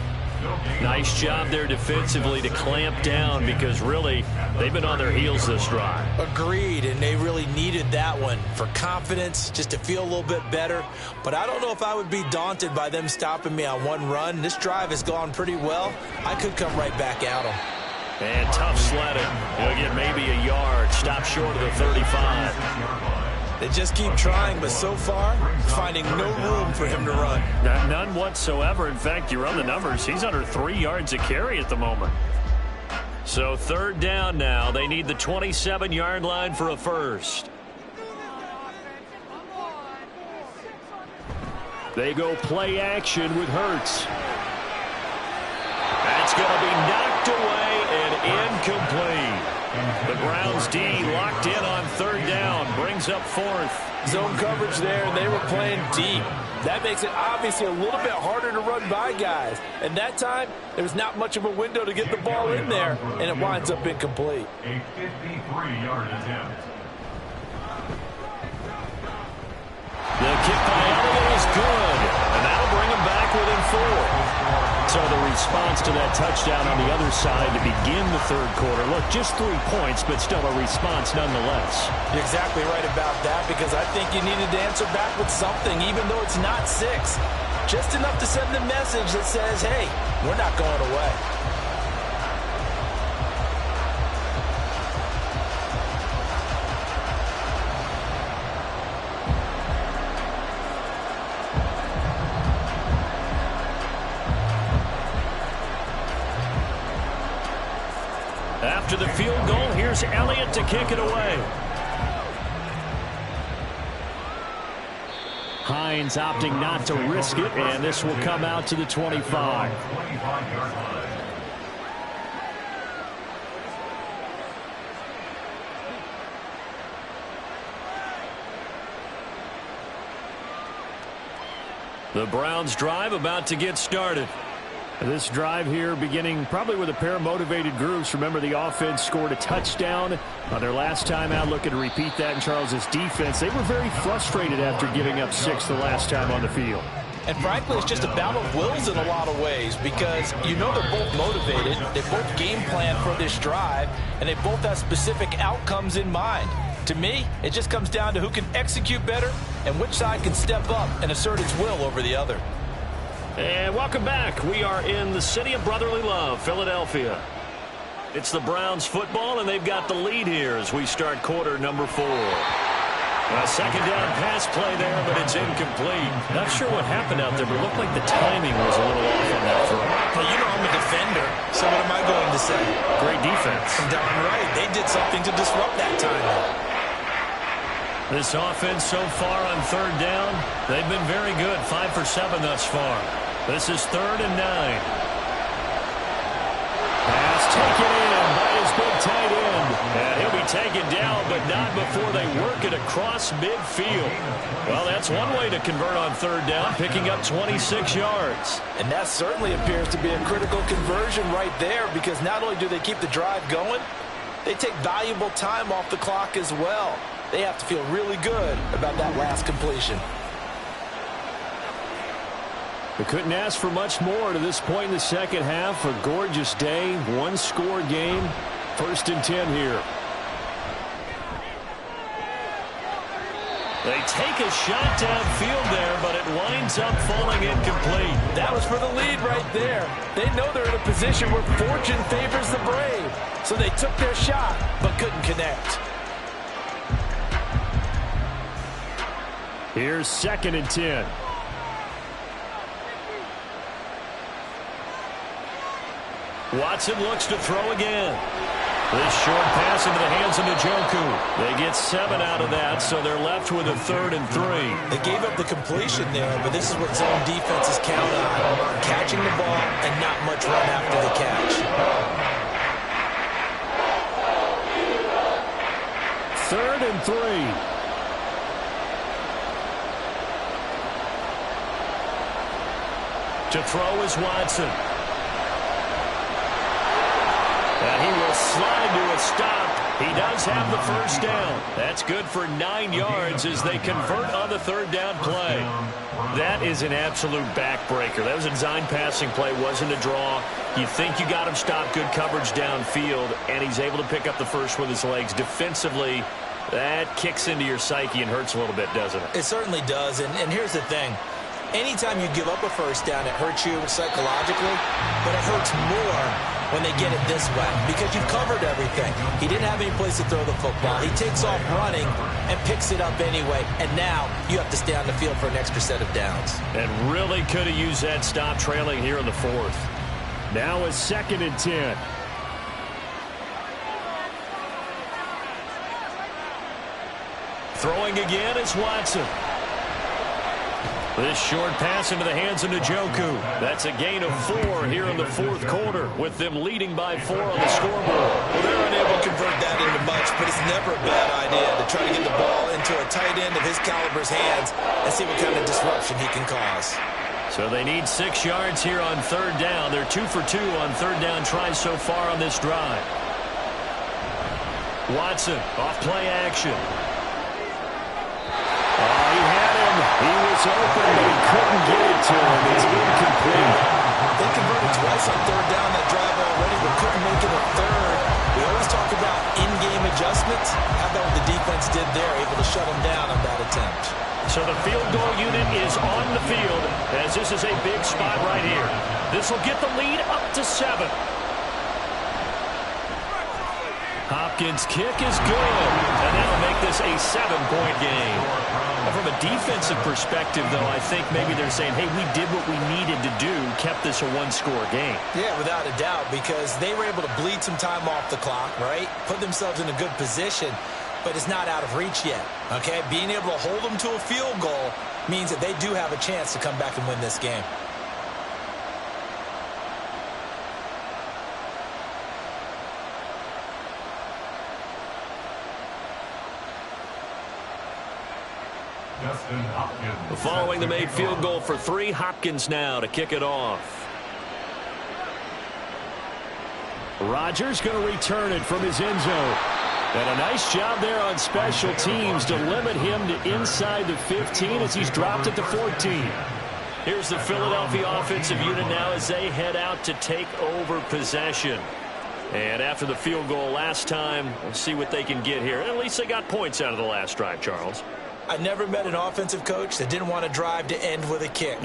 Nice job there defensively to clamp down because really they've been on their heels this drive. Agreed, and they really needed that one for confidence, just to feel a little bit better. But I don't know if I would be daunted by them stopping me on one run. This drive has gone pretty well. I could come right back at them. And tough sledding. He'll get maybe a yard. Stop short of the 35. They just keep trying, but so far, finding no room for him to run. None whatsoever. In fact, you run the numbers. He's under 3 yards a carry at the moment. So third down now. They need the 27-yard line for a first. They go play action with Hurts. That's going to be knocked away and incomplete. The Browns D locked in on third down, brings up fourth. Zone coverage there, and they were playing deep. That makes it obviously a little bit harder to run by guys. And that time, there's not much of a window to get the ball in there, and it winds up incomplete. A 53-yard attempt. The kick by Elliott is good, and that'll bring him back within 4. So the response to that touchdown on the other side to begin the third quarter. Look, just 3 points, but still a response nonetheless. You're exactly right about that, because I think you needed to answer back with something, even though it's not 6. Just enough to send the message that says, hey, we're not going away. After the field goal, here's Elliott to kick it away. Hines opting not to risk it, and this will come out to the 25. 25-yard line. The Browns drive about to get started. This drive here beginning probably with a pair of motivated groups. Remember, the offense scored a touchdown on their last time out. Looking to repeat that in Charles's defense. They were very frustrated after giving up 6 the last time on the field. And frankly, it's just a battle of wills in a lot of ways, because you know they're both motivated. They both game plan for this drive, and they both have specific outcomes in mind. To me, it just comes down to who can execute better and which side can step up and assert its will over the other. And welcome back. We are in the city of brotherly love, Philadelphia. It's the Browns football, and they've got the lead here as we start quarter number 4. A second down pass play there, but it's incomplete. Not sure what happened out there, but it looked like the timing was a little off on that throw. Well, you know I'm a defender, so what am I going to say? Great defense. Darn right. They did something to disrupt that timing. This offense so far on third down, they've been very good. 5 for 7 thus far. This is 3rd and 9. Pass taken in by his big tight end. And he'll be taken down, but not before they work it across midfield. Well, that's one way to convert on third down, picking up 26 yards. And that certainly appears to be a critical conversion right there, because not only do they keep the drive going, they take valuable time off the clock as well. They have to feel really good about that last completion. We couldn't ask for much more to this point in the second half. A gorgeous day, one-score game. 1st and 10 here. They take a shot downfield there, but it winds up falling incomplete. That was for the lead right there. They know they're in a position where fortune favors the brave. So they took their shot, but couldn't connect. Here's 2nd and 10. Watson looks to throw again. This short pass into the hands of Njoku. They get 7 out of that, so they're left with a 3rd and 3. They gave up the completion there, but this is what zone defenses count on. Catching the ball and not much run after the catch. 3rd and 3. To throw is Watson. And he will slide to a stop. He does have the first down. That's good for 9 yards as they convert on the third down play. That is an absolute backbreaker. That was a design passing play, wasn't a draw. You think you got him stopped, good coverage downfield, and he's able to pick up the first with his legs. Defensively, that kicks into your psyche and hurts a little bit, doesn't it? It certainly does, and here's the thing. Anytime you give up a first down, it hurts you psychologically, but it hurts more when they get it this way because you've covered everything. He didn't have any place to throw the football. He takes off running and picks it up anyway, and now you have to stay on the field for an extra set of downs. And really could have used that stop trailing here in the fourth. Now a 2nd and 10. Throwing again is Watson. This short pass into the hands of Njoku. That's a gain of 4 here in the fourth quarter with them leading by 4 on the scoreboard. Well, they're unable to convert that into much, but it's never a bad idea to try to get the ball into a tight end of his caliber's hands and see what kind of disruption he can cause. So they need 6 yards here on 3rd down. They're 2 for 2 on 3rd down tries so far on this drive. Watson off play action. He had him. He was open, but he couldn't get it to him. It's incomplete. They converted twice on 3rd down that drive already, but couldn't make it a 3rd. We always talk about in-game adjustments. How about what the defense did there, able to shut them down on that attempt. So the field goal unit is on the field as this is a big spot right here. This will get the lead up to 7. Hopkins' kick is good, and that'll make this a 7-point game. From a defensive perspective, though, I think maybe they're saying, hey, we did what we needed to do, kept this a 1-score game. Yeah, without a doubt, because they were able to bleed some time off the clock, right? Put themselves in a good position, but it's not out of reach yet, okay? Being able to hold them to a field goal means that they do have a chance to come back and win this game. Following the made field goal for 3, Hopkins now to kick it off. Rodgers going to return it from his end zone. And a nice job there on special teams to limit him to inside the 15 as he's dropped it to 14. Here's the Philadelphia offensive unit now as they head out to take over possession. And after the field goal last time, we'll see what they can get here. At least they got points out of the last drive, Charles. I never met an offensive coach that didn't want to drive to end with a kick.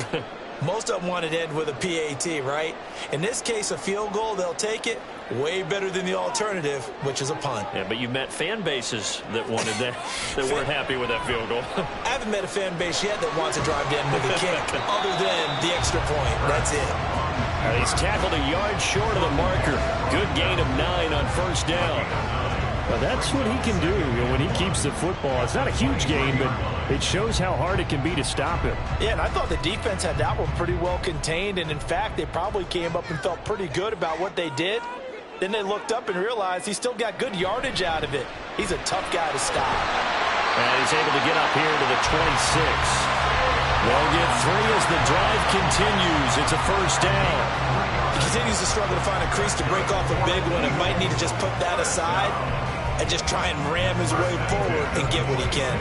Most of them wanted to end with a PAT, right? In this case, a field goal, they'll take it. Way better than the alternative, which is a punt. Yeah, but you met fan bases that wanted that, that weren't happy with that field goal. I haven't met a fan base yet that wants to drive to end with a kick, other than the extra point. That's it. He's tackled a yard short of the marker. Good gain of 9 on 1st down. Well, that's what he can do when he keeps the football. It's not a huge gain, but it shows how hard it can be to stop him. Yeah, and I thought the defense had that one pretty well contained, and in fact, they probably came up and felt pretty good about what they did. Then they looked up and realized he still got good yardage out of it. He's a tough guy to stop. And he's able to get up here to the 26. They'll get 3 as the drive continues. It's a 1st down. He continues to struggle to find a crease to break off a big one and might need to just put that aside and just try and ram his way forward and get what he can.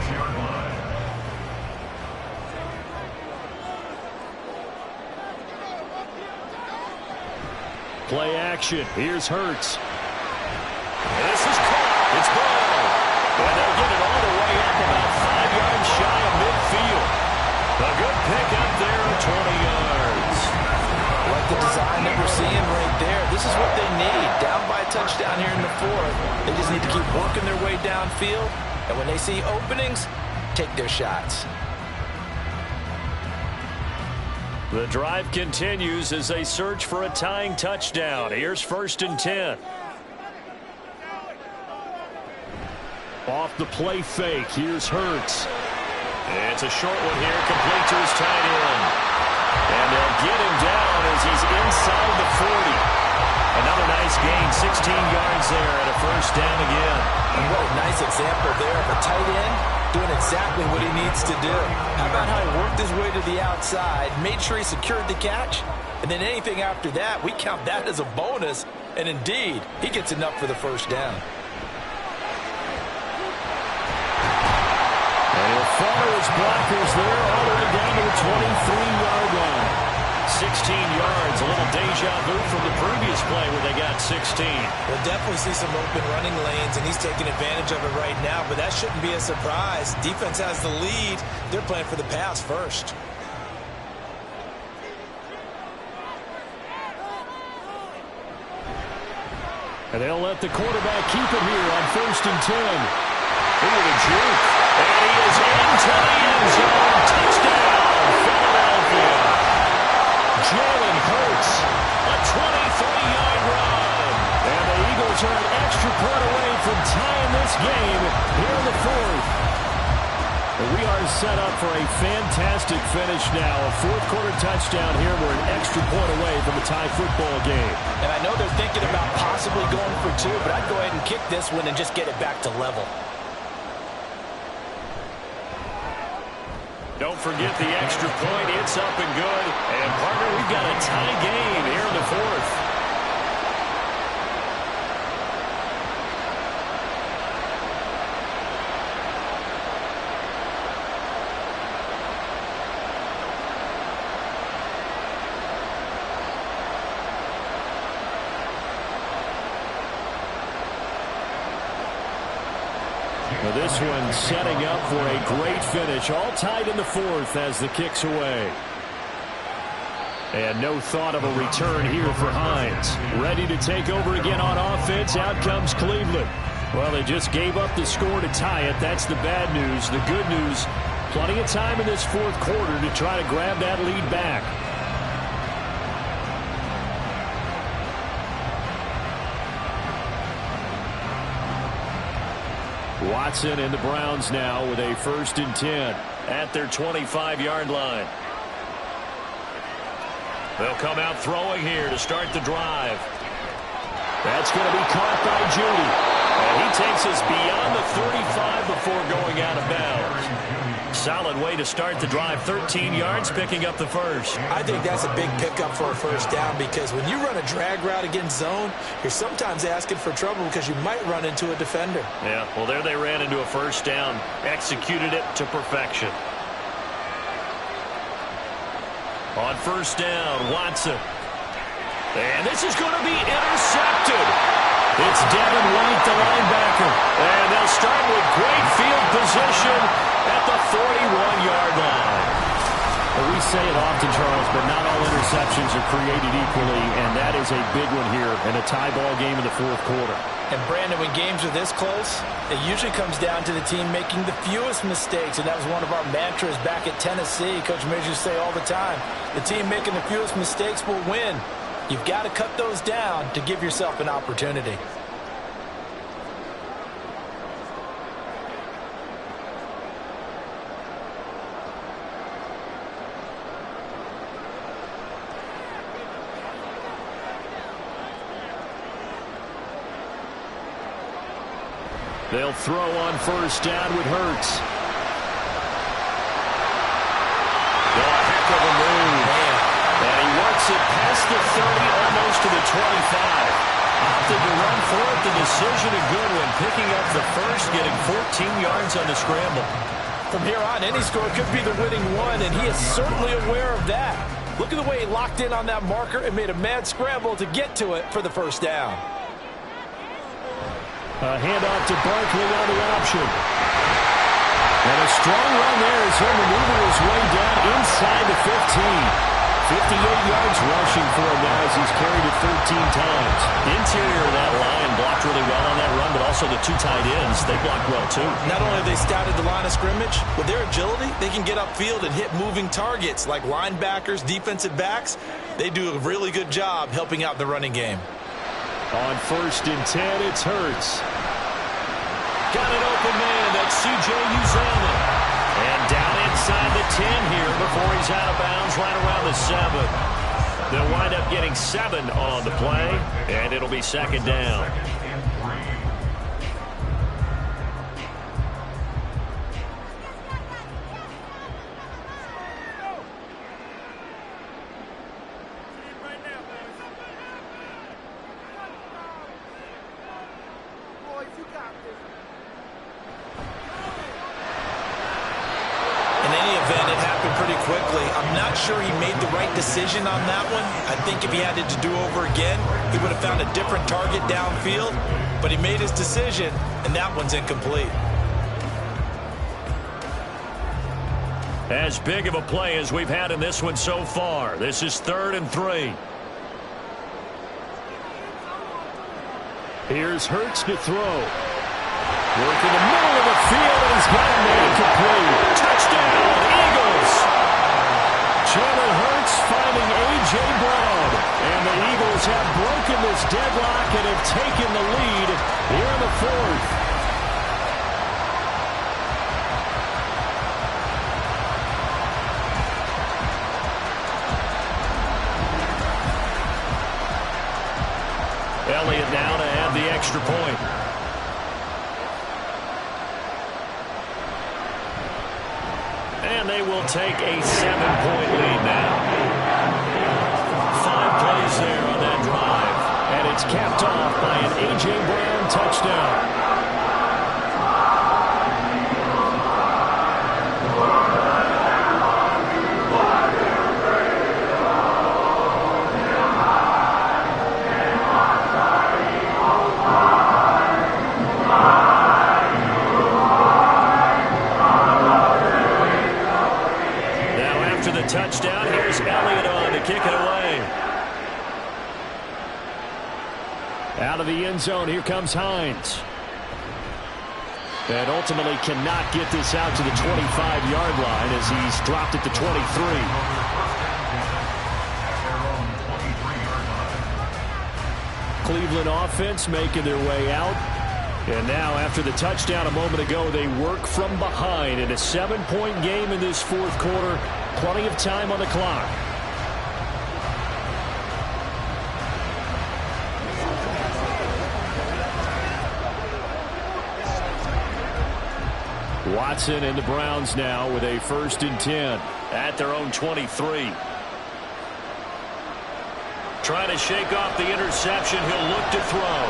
Play action. Here's Hurts. This is caught. It's ball. And they'll get it all the way up about 5 yards shy of midfield. A good pick up there of 20 yards. Like the design that we're seeing right there. This is what they need. Down by a touchdown here in the 4th. They just need to keep working their way downfield. And when they see openings, take their shots. The drive continues as they search for a tying touchdown. Here's 1st and 10. Off the play fake. Here's Hurts. It's a short one here, complete to his tight end. And they'll get him down as he's inside the 40. Another nice gain, 16 yards there and a 1st down again. And what a nice example there of a tight end doing exactly what he needs to do. How about how he worked his way to the outside, made sure he secured the catch, and then anything after that, we count that as a bonus. And indeed, he gets enough for the 1st down. And he'll follow his blockers there all the way down to the 25. It's a little deja vu from the previous play where they got 16. We'll definitely see some open running lanes, and he's taking advantage of it right now, but that shouldn't be a surprise. Defense has the lead. They're playing for the pass first. And they'll let the quarterback keep it here on 1st and 10. Ooh, the juke. And he is into the end zone. Touchdown, Philadelphia. Jalen Hurts, a 23-yard run. And the Eagles are an extra point away from tying this game here in the 4th. We are set up for a fantastic finish now. A 4th-quarter touchdown here. We're an extra point away from a tie football game. And I know they're thinking about possibly going for 2, but I'd go ahead and kick this one and just get it back to level. Don't forget the extra point. It's up and good. And, partner, we've got a tie game here in the 4th. Well, this one setting up for a great finish. All tied in the 4th as the kick's away. And no thought of a return here for Hines. Ready to take over again on offense. Out comes Cleveland. Well, they just gave up the score to tie it. That's the bad news. The good news, plenty of time in this 4th quarter to try to grab that lead back. Watson and the Browns now with a 1st and 10 at their 25-yard line. They'll come out throwing here to start the drive. That's going to be caught by Judy. And he takes us beyond the 35 before going out of bounds. Solid way to start the drive. 13 yards, picking up the 1st. I think that's a big pickup for a 1st down, because when you run a drag route against zone, you're sometimes asking for trouble because you might run into a defender. Yeah, well, there they ran into a 1st down. Executed it to perfection. On 1st down, Watson. And this is going to be intercepted. It's Devin White, the linebacker. And they'll start with great field position at the 41-yard line. Well, we say it often, Charles, but not all interceptions are created equally, and that is a big one here in a tie ball game in the 4th quarter. And, Brandon, when games are this close, it usually comes down to the team making the fewest mistakes, and that was one of our mantras back at Tennessee. Coach Mears used to say all the time, the team making the fewest mistakes will win. You've got to cut those down to give yourself an opportunity. They'll throw on 1st down with Hurts. Oh, a heck of a move. And he works it past the 30, almost to the 25. Opted to run for it. The decision a good one. Picking up the 1st, getting 14 yards on the scramble. From here on, any score could be the winning one, and he is certainly aware of that. Look at the way he locked in on that marker and made a mad scramble to get to it for the 1st down. A handoff to Barkley on the option. And a strong run there as he'll maneuver his way down inside the 15. 58 yards rushing for him now as he's carried it 13 times. Interior of that line blocked really well on that run, but also the 2 tight ends, they blocked well too. Not only have they scouted the line of scrimmage, with their agility, they can get upfield and hit moving targets like linebackers, defensive backs. They do a really good job helping out the running game. On 1st and 10, it's Hurts. Got an open man. That's C.J. Uzomah. And down inside the 10 here before he's out of bounds, right around the 7. They'll wind up getting 7 on the play, and it'll be 2nd down. In any event, it happened pretty quickly. I'm not sure he made the right decision on that one. I think if he had it to do over again, he would have found a different target downfield. But he made his decision, and that one's incomplete. As big of a play as we've had in this one so far. This is 3rd and 3. Here's Hurts to throw. Working the middle of the field, and he's got a man complete. Touchdown, Eagles! Jalen Hurts finding A.J. Brown. And the Eagles have broken this deadlock and have taken the lead here in the 4th. Elliott now to add the extra point. And they will take a 7-point lead now. 5 plays there on that drive. And it's capped off by an A.J. Brown touchdown. Touchdown. Here's Elliott on to kick it away. Out of the end zone, here comes Hines. And ultimately cannot get this out to the 25-yard line as he's dropped it to 23. Cleveland offense making their way out. And now after the touchdown a moment ago, they work from behind in a 7-point game in this 4th quarter. Plenty of time on the clock. Watson and the Browns now with a 1st and 10 at their own 23. Trying to shake off the interception. He'll look to throw.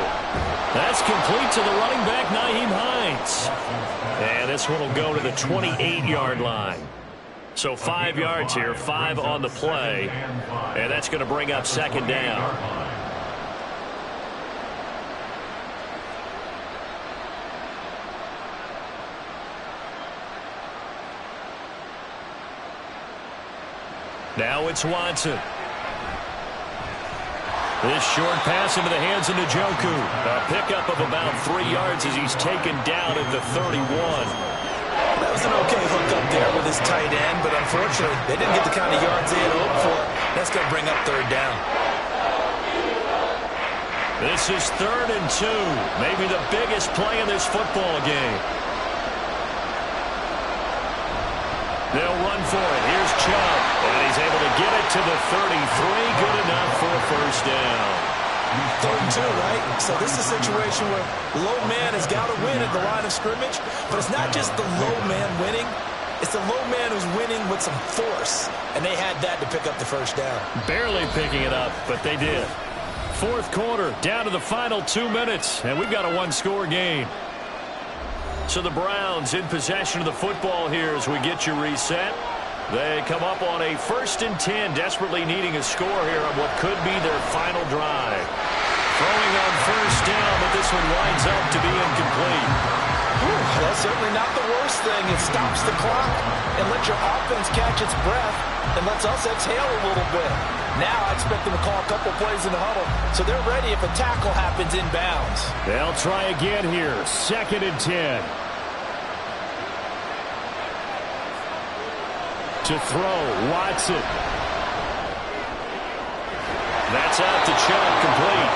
That's complete to the running back, Nyheim Hines. And this one will go to the 28-yard line. So 5 yards here, 5 on the play. And that's going to bring up 2nd down. Now it's Watson. This short pass into the hands of Njoku. A pickup of about 3 yards as he's taken down at the 31. That was an okay hook up there with his tight end, but unfortunately, they didn't get the kind of yards they had hoped for. That's going to bring up 3rd down. This is 3rd and 2. Maybe the biggest play in this football game. They'll run for it. Here's Chubb. And he's able to get it to the 33. Good enough for a 1st down. 3rd and 2, right? So this is a situation where low man has got to win at the line of scrimmage. But it's not just the low man winning. It's the low man who's winning with some force. And they had that to pick up the 1st down. Barely picking it up, but they did. 4th quarter, down to the final 2 minutes. And we've got a 1-score game. So the Browns in possession of the football here as we get you reset. They come up on a 1st and 10, desperately needing a score here on what could be their final drive. Throwing on 1st down, but this one winds up to be incomplete. That's certainly not the worst thing. It stops the clock and lets your offense catch its breath and lets us exhale a little bit. Now I expect them to call a couple plays in the huddle, so they're ready if a tackle happens inbounds. They'll try again here. 2nd and 10. To throw, Watson. That's out to Chubb, complete.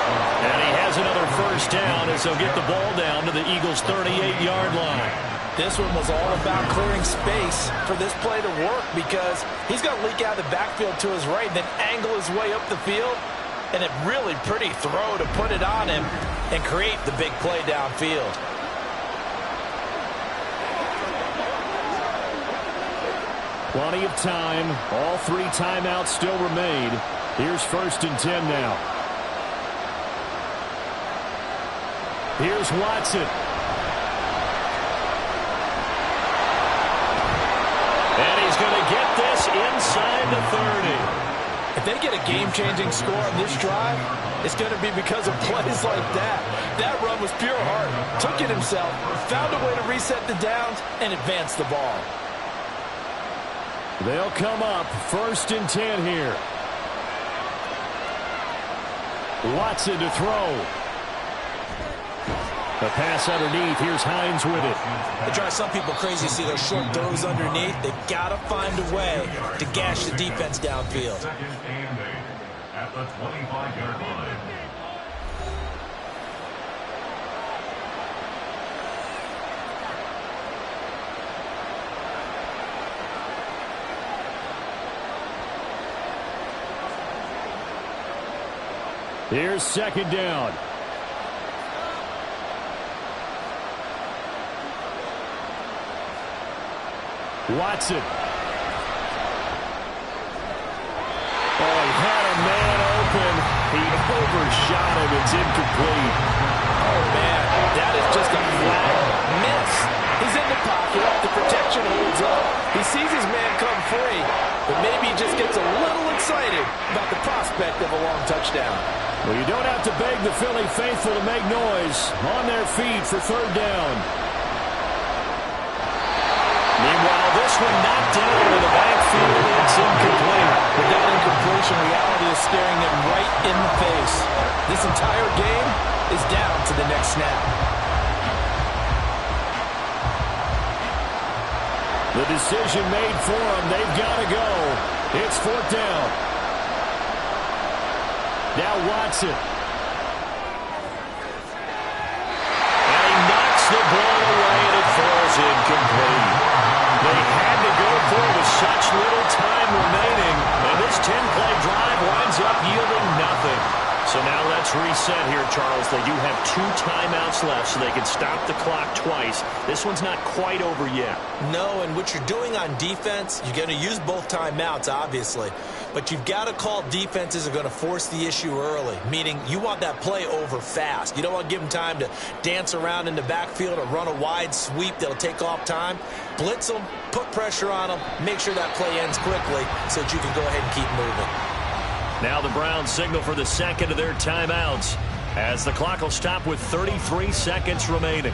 And he has another 1st down as they'll get the ball down to the Eagles' 38-yard line. This one was all about clearing space for this play to work because he's going to leak out of the backfield to his right, then angle his way up the field. And a really pretty throw to put it on him and create the big play downfield. Plenty of time. All 3 timeouts still remain. Here's 1st and 10 now. Here's Watson. And he's going to get this inside the 30. If they get a game-changing score on this drive, it's going to be because of plays like that. That run was pure heart. Took it himself, found a way to reset the downs, and advance the ball. They'll come up 1st and 10 here. Watson to throw. The pass underneath. Here's Hines with it. They drive some people crazy to see those short throws underneath. They've got to find a way to gash the defense downfield. 2nd and 8 at the 25-yard line. Here's 2nd down. Watson. Oh, he had a man open. He overshot him. It's incomplete. Oh, man, that is just a flat miss. He's in the pocket. The protection holds up. He sees his man come free, but maybe he just gets a little excited about the prospect of a long touchdown. Well, you don't have to beg the Philly faithful to make noise. On their feet for 3rd down. Meanwhile, this one knocked down in the backfield. It's incomplete. But that incompletion reality is staring them right in the face. This entire game is down to the next snap. The decision made for them. They've got to go. It's 4th down. Now Watson. And he knocks the ball away, and it falls incomplete. They had to go for it with such little time remaining, and this 10-play drive winds up yielding nothing. So now let's reset here, Charles. They do have 2 timeouts left, so they can stop the clock twice. This one's not quite over yet. No, and what you're doing on defense, you're going to use both timeouts, obviously. But you've got to call defenses are going to force the issue early, meaning you want that play over fast. You don't want to give them time to dance around in the backfield or run a wide sweep that'll take off time. Blitz them, put pressure on them, make sure that play ends quickly so that you can go ahead and keep moving. Now the Browns signal for the 2nd of their timeouts as the clock will stop with 33 seconds remaining.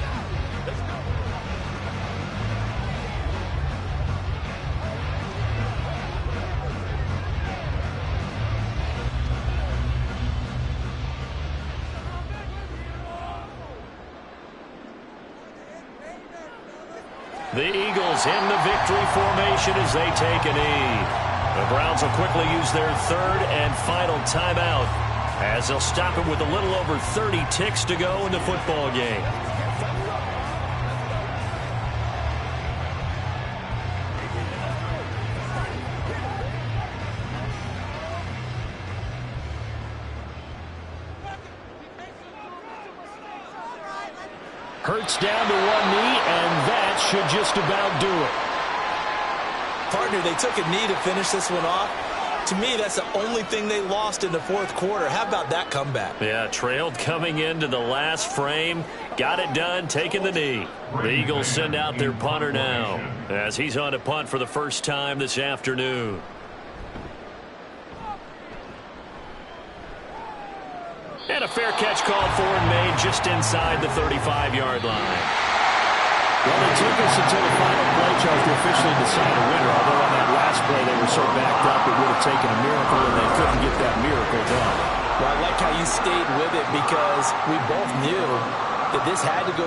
The Eagles in the victory formation as they take a knee. The Browns will quickly use their 3rd and final timeout as they'll stop it with a little over 30 ticks to go in the football game. Hurts down to one knee, and that should just about do it. Partner, they took a knee to finish this one off. To me, that's the only thing they lost in the 4th quarter. How about that comeback? Yeah, trailed coming into the last frame. Got it done, taking the knee. The Eagles send out their punter now as he's on to punt for the first time this afternoon. And a fair catch called for and made just inside the 35-yard line. Well, it took us until the final play, Charles, to officially decide a winner. Although on that last play they were so backed up, it would have taken a miracle, and they couldn't get that miracle done. Well, I like how you stayed with it because we both knew that this had to go